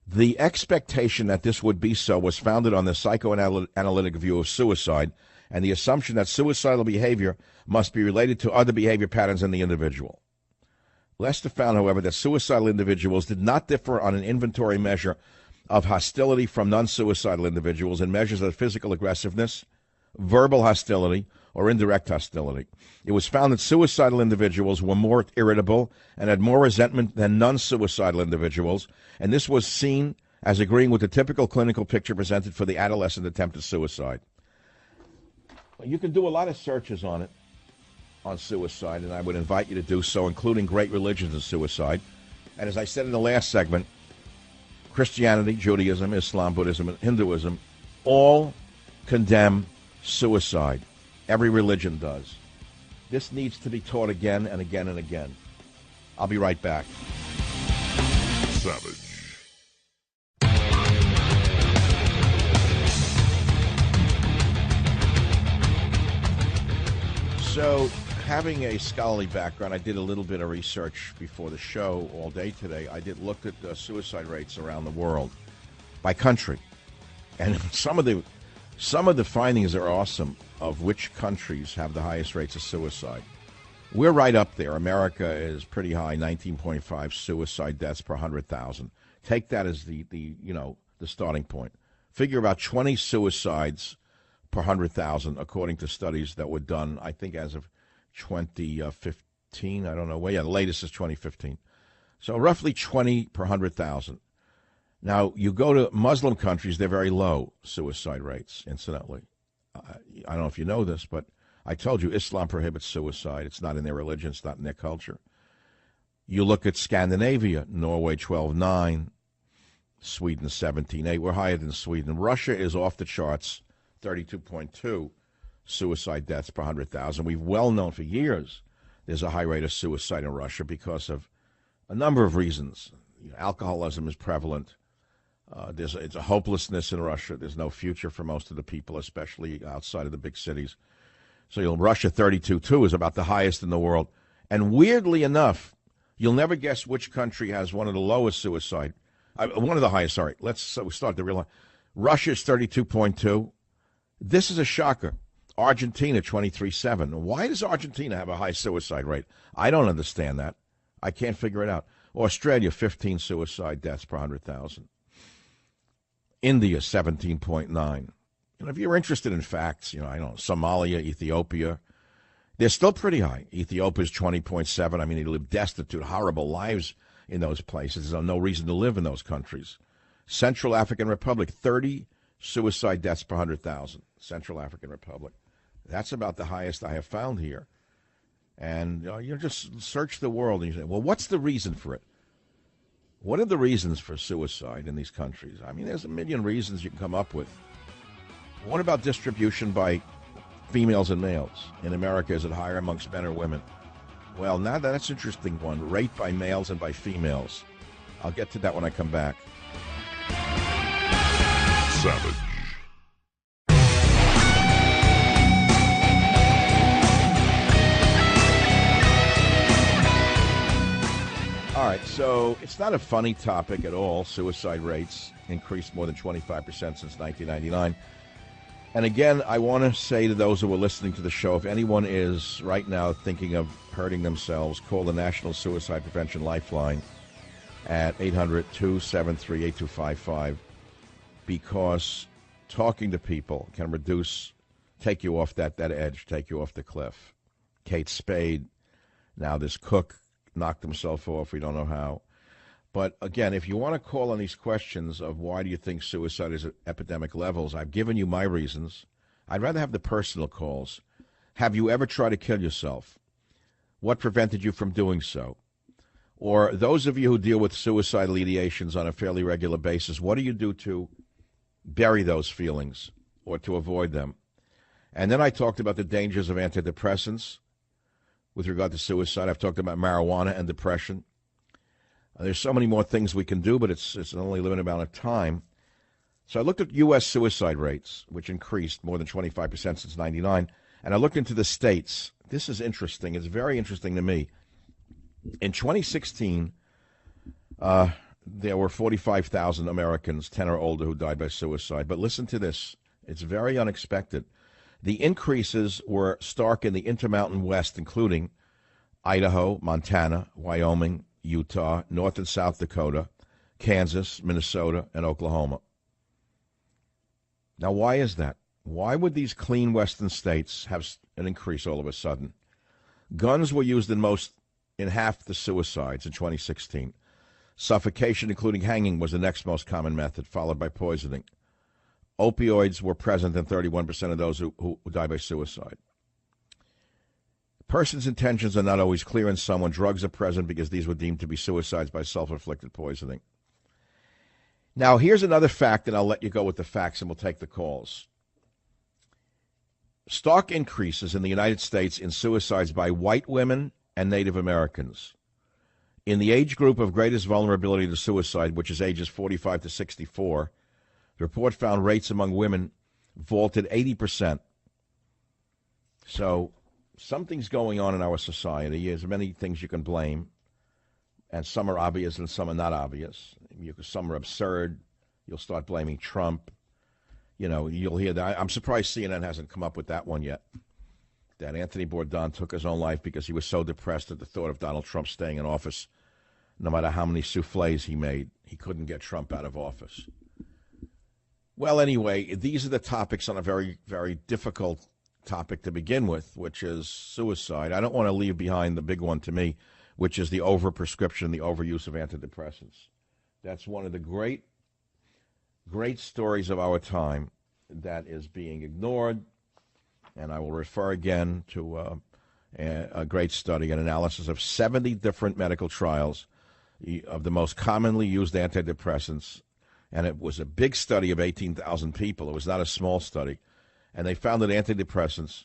The expectation that this would be so was founded on the psychoanalytic view of suicide and the assumption that suicidal behavior must be related to other behavior patterns in the individual. Lester found, however, that suicidal individuals did not differ on an inventory measure of hostility from non-suicidal individuals in measures of physical aggressiveness, verbal hostility, or indirect hostility. It was found that suicidal individuals were more irritable and had more resentment than non-suicidal individuals, and this was seen as agreeing with the typical clinical picture presented for the adolescent attempted suicide. You can do a lot of searches on it, on suicide, and I would invite you to do so, including great religions of suicide. And as I said in the last segment, Christianity, Judaism, Islam, Buddhism, and Hinduism all condemn suicide. Every religion does. This needs to be taught again and again and again. I'll be right back. Savage. So, having a scholarly background, I did a little bit of research before the show all day today. I did look at suicide rates around the world by country. And some of the findings are awesome of which countries have the highest rates of suicide. We're right up there. America is pretty high, 19.5 suicide deaths per 100,000. Take that as the starting point. Figure about 20 suicides per 100,000, according to studies that were done, I think, as of 2015. I don't know. Well, yeah, the latest is 2015. So roughly 20 per 100,000. Now, you go to Muslim countries, they're very low suicide rates, incidentally. I don't know if you know this, but I told you Islam prohibits suicide. It's not in their religion. It's not in their culture. You look at Scandinavia, Norway 12.9, Sweden 17.8. We're higher than Sweden. Russia is off the charts, 32.2 suicide deaths per 100,000. We've well known for years there's a high rate of suicide in Russia because of a number of reasons. Alcoholism is prevalent. It's a hopelessness in Russia. There's no future for most of the people, especially outside of the big cities. So Russia 32.2 is about the highest in the world. And weirdly enough, you'll never guess which country has one of the lowest suicide. One of the highest, sorry. Let's start to realize. Russia is 32.2. This is a shocker. Argentina 23.7. Why does Argentina have a high suicide rate? I don't understand that. I can't figure it out. Australia 15 suicide deaths per 100,000. India 17.9. If you're interested in facts, I don't know, Somalia, Ethiopia, they're still pretty high. Ethiopia's 20.7. I mean, they live destitute, horrible lives in those places. There's no reason to live in those countries. Central African Republic, 30 suicide deaths per 100,000. Central African Republic. That's about the highest I have found here. And you just search the world and you say, well, what's the reason for it? What are the reasons for suicide in these countries? I mean, there's a million reasons you can come up with. What about distribution by females and males? In America, is it higher amongst men or women? Well, now that's an interesting one. Rate by males and by females. I'll get to that when I come back. Savage. All right, so it's not a funny topic at all. Suicide rates increased more than 25% since 1999. And again, I want to say to those who are listening to the show, if anyone is right now thinking of hurting themselves, call the National Suicide Prevention Lifeline at 800-273-8255, because talking to people can take you off that edge, take you off the cliff. Kate Spade, now this cook, knocked himself off. We don't know how. But again, if you want to call on these questions of why do you think suicide is at epidemic levels, I've given you my reasons. I'd rather have the personal calls. Have you ever tried to kill yourself? What prevented you from doing so? Or those of you who deal with suicidal ideations on a fairly regular basis, what do you do to bury those feelings or to avoid them? And then I talked about the dangers of antidepressants with regard to suicide. I've talked about marijuana and depression. There's so many more things we can do, but it's an only limited amount of time. So I looked at U.S. suicide rates, which increased more than 25% since 99, and I looked into the states. This is interesting. It's very interesting to me. In 2016, there were 45,000 Americans, 10 or older, who died by suicide. But listen to this. It's very unexpected. The increases were stark in the Intermountain West, including Idaho, Montana, Wyoming, Utah, North and South Dakota, Kansas, Minnesota, and Oklahoma. Now, why is that? Why would these clean western states have an increase all of a sudden? Guns were used in half the suicides in 2016. Suffocation, including hanging, was the next most common method, followed by poisoning. Opioids were present in 31% of those who die by suicide. Person's intentions are not always clear in someone. Drugs are present because these were deemed to be suicides by self-inflicted poisoning. Now, here's another fact, and I'll let you go with the facts, and we'll take the calls. Stark increases in the United States in suicides by white women and Native Americans. In the age group of greatest vulnerability to suicide, which is ages 45 to 64, the report found rates among women vaulted 80%. So something's going on in our society. There's many things you can blame, and some are obvious and some are not obvious. Some are absurd. You'll start blaming Trump. You'll hear that. I'm surprised CNN hasn't come up with that one yet, that Anthony Bourdain took his own life because he was so depressed at the thought of Donald Trump staying in office. No matter how many souffles he made, he couldn't get Trump out of office. Well, anyway, these are the topics on a very, very difficult topic to begin with, which is suicide. I don't want to leave behind the big one to me, which is the overprescription, the overuse of antidepressants. That's one of the great stories of our time that is being ignored. And I will refer again to a great study, an analysis of 70 different medical trials of the most commonly used antidepressants. And it was a big study of 18,000 people. It was not a small study. And they found that antidepressants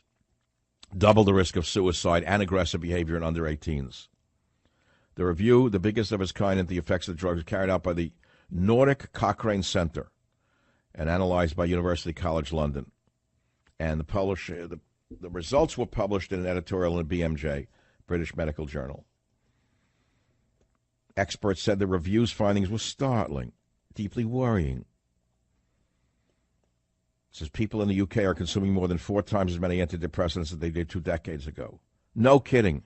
double the risk of suicide and aggressive behavior in under 18s. The review, the biggest of its kind into the effects of the drugs, was carried out by the Nordic Cochrane Center and analyzed by University College London. And the results were published in an editorial in BMJ, British Medical Journal. Experts said the review's findings were startling, deeply worrying. It says people in the UK are consuming more than 4 times as many antidepressants as they did 2 decades ago. No kidding.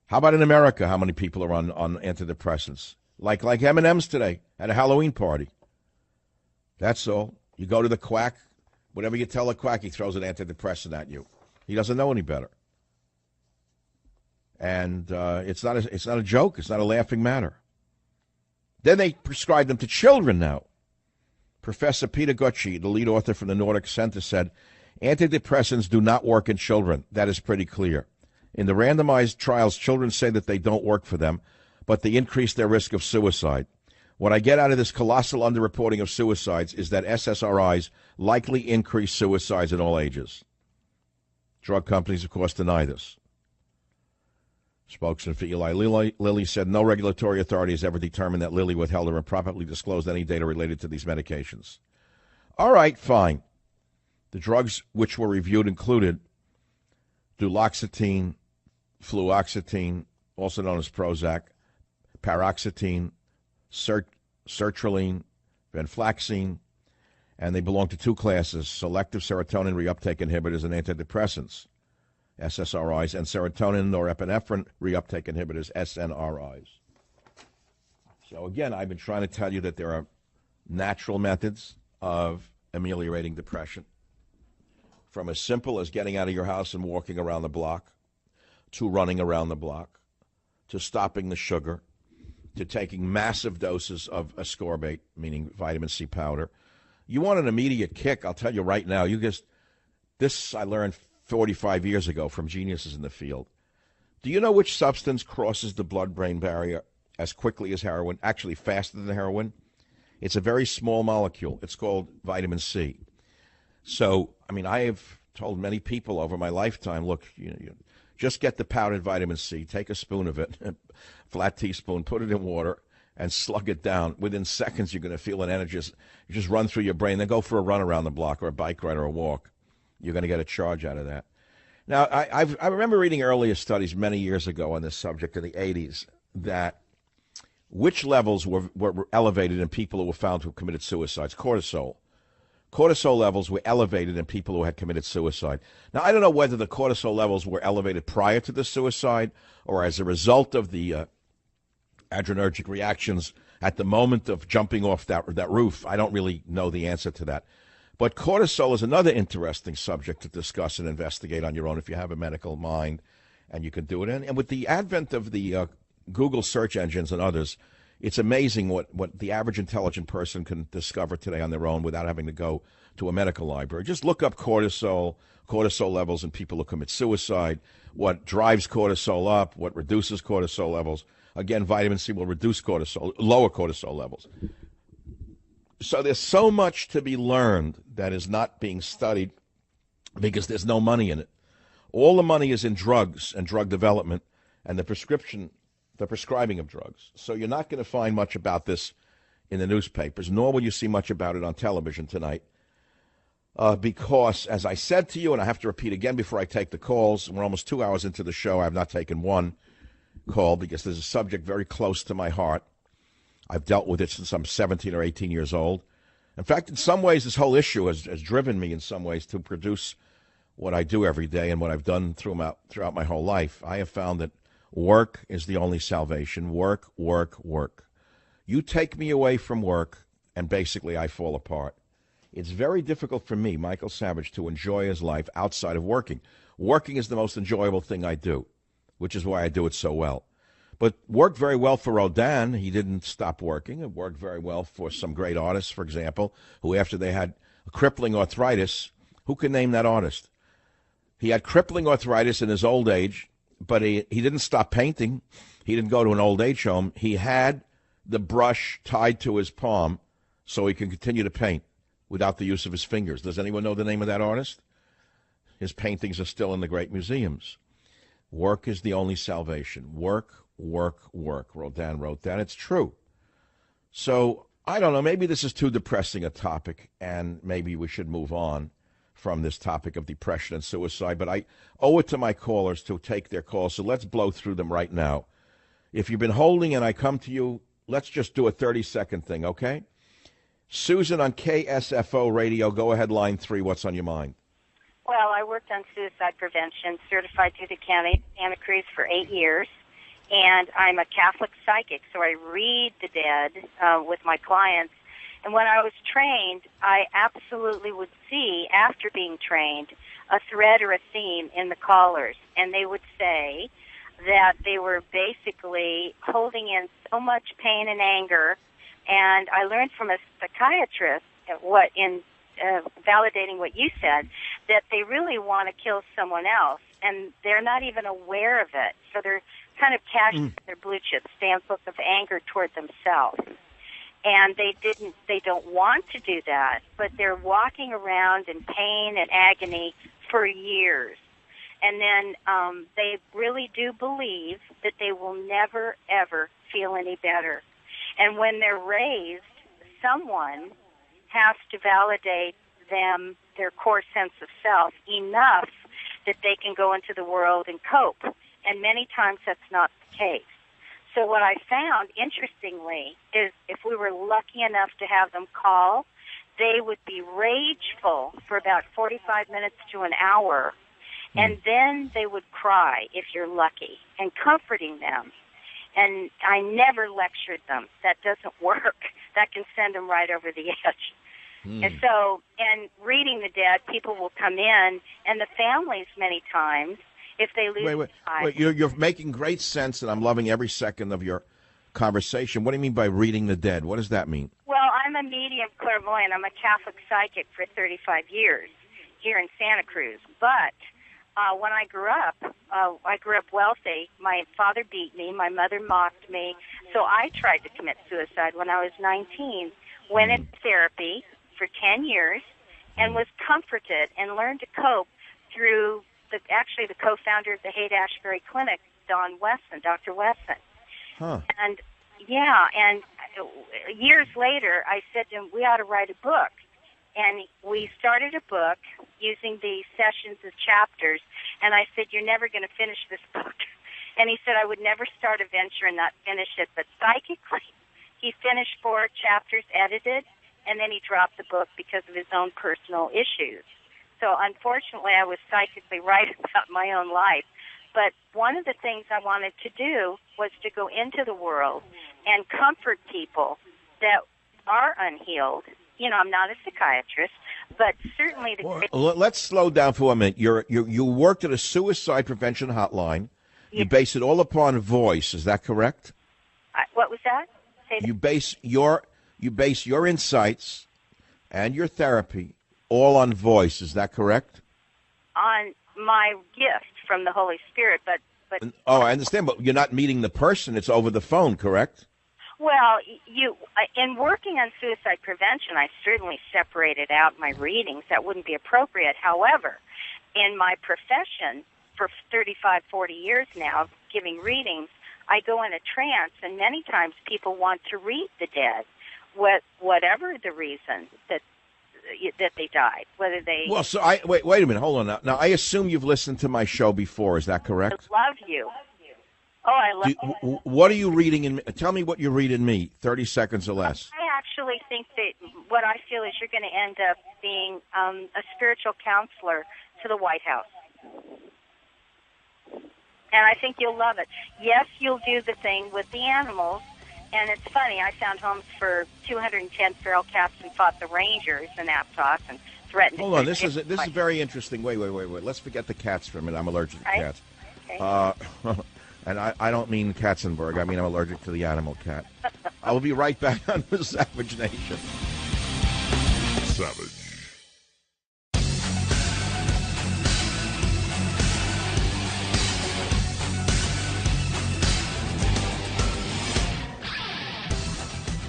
How about in America, how many people are on antidepressants? Like M&M's today at a Halloween party. That's all. You go to the quack, whatever you tell the quack, he throws an antidepressant at you. He doesn't know any better. And it's not a joke. It's not a laughing matter. Then they prescribe them to children now. Professor Peter Gucci, the lead author from the Nordic Center, said, antidepressants do not work in children. That is pretty clear. In the randomized trials, children say that they don't work for them, but they increase their risk of suicide. What I get out of this colossal underreporting of suicides is that SSRIs likely increase suicides in all ages. Drug companies, of course, deny this. Spokesman for Eli Lilly said no regulatory authority has ever determined that Lilly withheld or improperly disclosed any data related to these medications. All right, fine. The drugs which were reviewed included duloxetine, fluoxetine, also known as Prozac, paroxetine, sertraline, venlafaxine, and they belong to two classes, selective serotonin reuptake inhibitors and antidepressants, SSRIs, and serotonin norepinephrine reuptake inhibitors, SNRIs. So again, I've been trying to tell you that there are natural methods of ameliorating depression, from as simple as getting out of your house and walking around the block, to running around the block, to stopping the sugar, to taking massive doses of ascorbate, meaning vitamin C powder. You want an immediate kick, I'll tell you right now, this I learned 45 years ago from geniuses in the field. Do you know which substance crosses the blood-brain barrier as quickly as heroin, actually faster than heroin? It's a very small molecule. It's called vitamin C. So, I have told many people over my lifetime, look, you just get the powdered vitamin C, take a spoon of it, flat teaspoon, put it in water, and slug it down. Within seconds, you're going to feel an energy just run through your brain. Then go for a run around the block or a bike ride or a walk. You're going to get a charge out of that. Now, I remember reading earlier studies many years ago on this subject in the 80s that which levels were elevated in people who were found to have committed suicides. Cortisol. Cortisol levels were elevated in people who had committed suicide. Now, I don't know whether the cortisol levels were elevated prior to the suicide or as a result of the adrenergic reactions at the moment of jumping off that roof. I don't really know the answer to that. But cortisol is another interesting subject to discuss and investigate on your own if you have a medical mind and you can do it. And with the advent of the Google search engines and others, it's amazing what the average intelligent person can discover today on their own without having to go to a medical library. Just look up cortisol levels in people who commit suicide, what drives cortisol up, what reduces cortisol levels. Again, vitamin C will reduce cortisol, lower cortisol levels. So there's so much to be learned that is not being studied because there's no money in it. All the money is in drugs and drug development and the prescribing of drugs. So you're not going to find much about this in the newspapers, nor will you see much about it on television tonight. Because, as I said to you, and I have to repeat again before I take the calls, we're almost 2 hours into the show. I have not taken one call because there's a subject very close to my heart. I've dealt with it since I'm 17 or 18 years old. In fact, in some ways, this whole issue has driven me in some ways to produce what I do every day and what I've done throughout my whole life. I have found that work is the only salvation. Work, work, work. You take me away from work, and basically I fall apart. It's very difficult for me, Michael Savage, to enjoy his life outside of working. Working is the most enjoyable thing I do, which is why I do it so well. But worked very well for Rodin. He didn't stop working. It worked very well for some great artists, for example, who after they had crippling arthritis, who can name that artist? He had crippling arthritis in his old age, but he didn't stop painting. He didn't go to an old age home. He had the brush tied to his palm so he could continue to paint without the use of his fingers. Does anyone know the name of that artist? His paintings are still in the great museums. Work is the only salvation. Work, work, work. Rodin wrote that. It's true. So, I don't know. Maybe this is too depressing a topic, and maybe we should move on from this topic of depression and suicide. But I owe it to my callers to take their calls, so let's blow through them right now. If you've been holding and I come to you, let's just do a 30-second thing, okay? Susan on KSFO Radio. Go ahead, line 3. What's on your mind? Well, I worked on suicide prevention, certified through the county of Santa Cruz for 8 years, and I'm a Catholic psychic, so I read the dead with my clients. And when I was trained, I absolutely would see, after being trained, a thread or a theme in the callers, and they would say that they were basically holding in so much pain and anger. And I learned from a psychiatrist validating what you said, that they really want to kill someone else, and they're not even aware of it. So they're kind of cashing their blue chip stamp book of anger toward themselves. and they don't want to do that, but they're walking around in pain and agony for years. And then they really do believe that they will never, ever feel any better. And when they're raised, someone has to validate them, their core sense of self, enough that they can go into the world and cope. And many times that's not the case. So what I found, interestingly, is if we were lucky enough to have them call, they would be rageful for about 45 minutes to an hour, and then they would cry if you're lucky, and comforting them. And I never lectured them. That doesn't work. That can send them right over the edge. And so, and reading the dead, people will come in, and the families many times, if they lose wait, you're making great sense, and I'm loving every second of your conversation. What do you mean by reading the dead? What does that mean? Well, I'm a medium clairvoyant. I'm a Catholic psychic for 35 years here in Santa Cruz. But when I grew up wealthy. My father beat me. My mother mocked me. So I tried to commit suicide when I was 19. Went into therapy for 10 years and was comforted and learned to cope through the co-founder of the Haight-Ashbury Clinic, Dr. Wesson. Huh. And years later, I said to him, we ought to write a book. And we started a book using the sessions as chapters. And I said, you're never going to finish this book. And he said, I would never start a venture and not finish it. But psychically, he finished 4 chapters edited, and then he dropped the book because of his own personal issues. So unfortunately, I was psychically right about my own life. But one of the things I wanted to do was to go into the world and comfort people that are unhealed. You know, I'm not a psychiatrist, but certainly let's slow down for a minute. You worked at a suicide prevention hotline. You base it all upon voice. Is that correct? What was that? You base your insights and your therapy all on voice. Is that correct? On my gift from the Holy Spirit, but oh, I understand, but you're not meeting the person. It's over the phone, correct? Well, in working on suicide prevention, I certainly separated out my readings. That wouldn't be appropriate. However, in my profession for 35, 40 years now, giving readings, I go in a trance, and many times people want to read the dead, whatever the reason that they died, whether they... Well, so wait a minute, hold on. Now, I assume you've listened to my show before. Is that correct? I love you. Oh, I love you. What are you reading in me? Tell me what you read in me, 30 seconds or less. I actually think that what I feel is you're going to end up being a spiritual counselor to the White House. And I think you'll love it. Yes, you'll do the thing with the animals. And it's funny, I found homes for 210 feral cats and fought the Rangers in Aptos and threatened... Hold on, this is very interesting. Wait. Let's forget the cats for a minute. I'm allergic to cats. Okay. And I don't mean Katzenberg. I mean I'm allergic to the animal cat. I will be right back on the Savage Nation. Savage.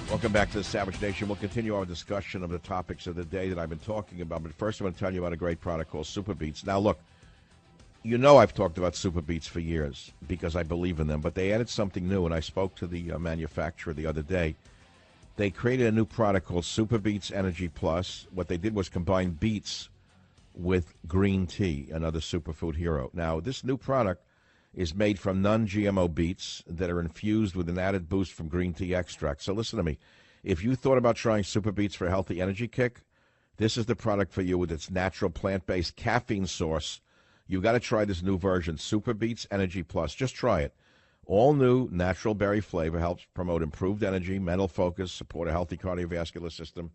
Welcome back to the Savage Nation. We'll continue our discussion of the topics of the day that I've been talking about. But first, I'm going to tell you about a great product called Super Beats. Now, look, you know I've talked about Super Beats for years because I believe in them. But they added something new, and I spoke to the manufacturer the other day. They created a new product called Super Beats Energy Plus. What they did was combine beets with green tea, another superfood hero. Now, this new product is made from non-GMO beets that are infused with an added boost from green tea extract. So listen to me. If you thought about trying Super Beets for a healthy energy kick, this is the product for you with its natural plant-based caffeine source. You got to try this new version, Super Beets Energy Plus. Just try it. All new natural berry flavor helps promote improved energy, mental focus, support a healthy cardiovascular system.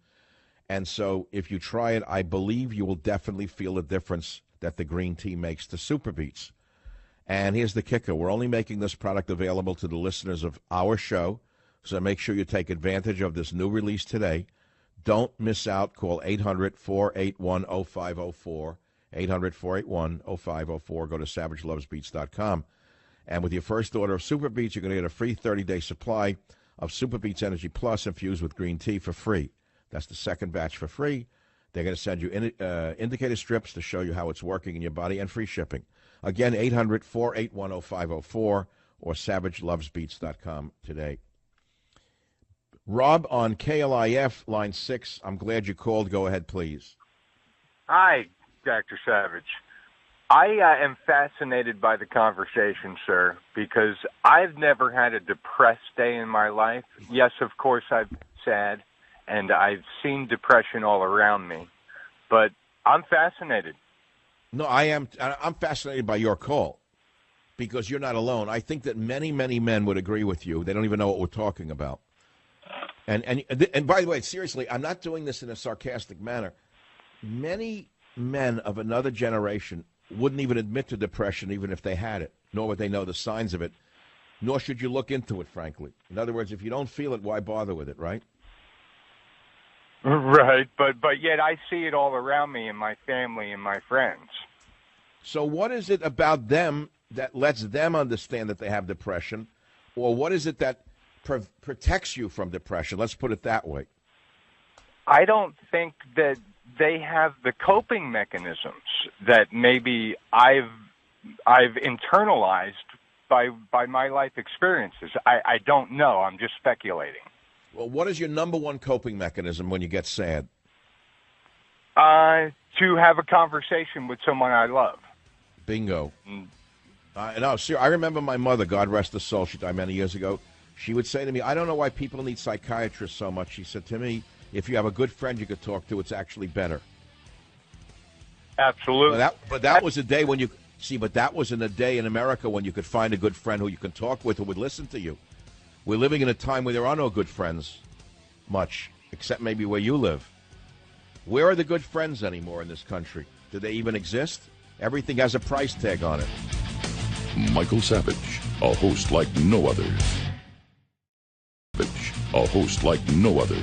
And so if you try it, I believe you will definitely feel the difference that the green tea makes to Super Beets. And here's the kicker. We're only making this product available to the listeners of our show, so make sure you take advantage of this new release today. Don't miss out. Call 800-481-0504, 800-481-0504. Go to SavageLovesBeats.com. And with your first order of Super Beets, you're going to get a free 30-day supply of Super Beats Energy Plus infused with green tea for free. That's the second batch for free. They're going to send you indicator strips to show you how it's working in your body and free shipping. Again, 800-481-0504 or savagelovesbeats.com today. Rob on KLIF, line 6. I'm glad you called. Go ahead, please. Hi, Dr. Savage. I am fascinated by the conversation, sir, because I've never had a depressed day in my life. Yes, of course, I've been sad, and I've seen depression all around me, but I'm fascinated. No, I'm fascinated by your call because you're not alone. I think that many, many men would agree with you. They don't even know what we're talking about. And by the way, seriously, I'm not doing this in a sarcastic manner. Many men of another generation wouldn't even admit to depression even if they had it, nor would they know the signs of it, nor should you look into it, frankly. In other words, if you don't feel it, why bother with it, right? Right, but yet I see it all around me in my family and my friends. So what is it about them that lets them understand that they have depression, or what is it that protects you from depression? Let's put it that way. I don't think that they have the coping mechanisms that maybe I've internalized by my life experiences. I don't know. I'm just speculating. Well, what is your number one coping mechanism when you get sad? To have a conversation with someone I love. Bingo. No, sir, I remember my mother, God rest her soul, she died many years ago. She would say to me, I don't know why people need psychiatrists so much. She said to me, if you have a good friend you could talk to, it's actually better. Absolutely. But that was a day when you see. But that was in a day in America when you could find a good friend who you can talk with who would listen to you. We're living in a time where there are no good friends, much, except maybe where you live. Where are the good friends anymore in this country? Do they even exist? Everything has a price tag on it. Michael Savage, a host like no other. A host like no other.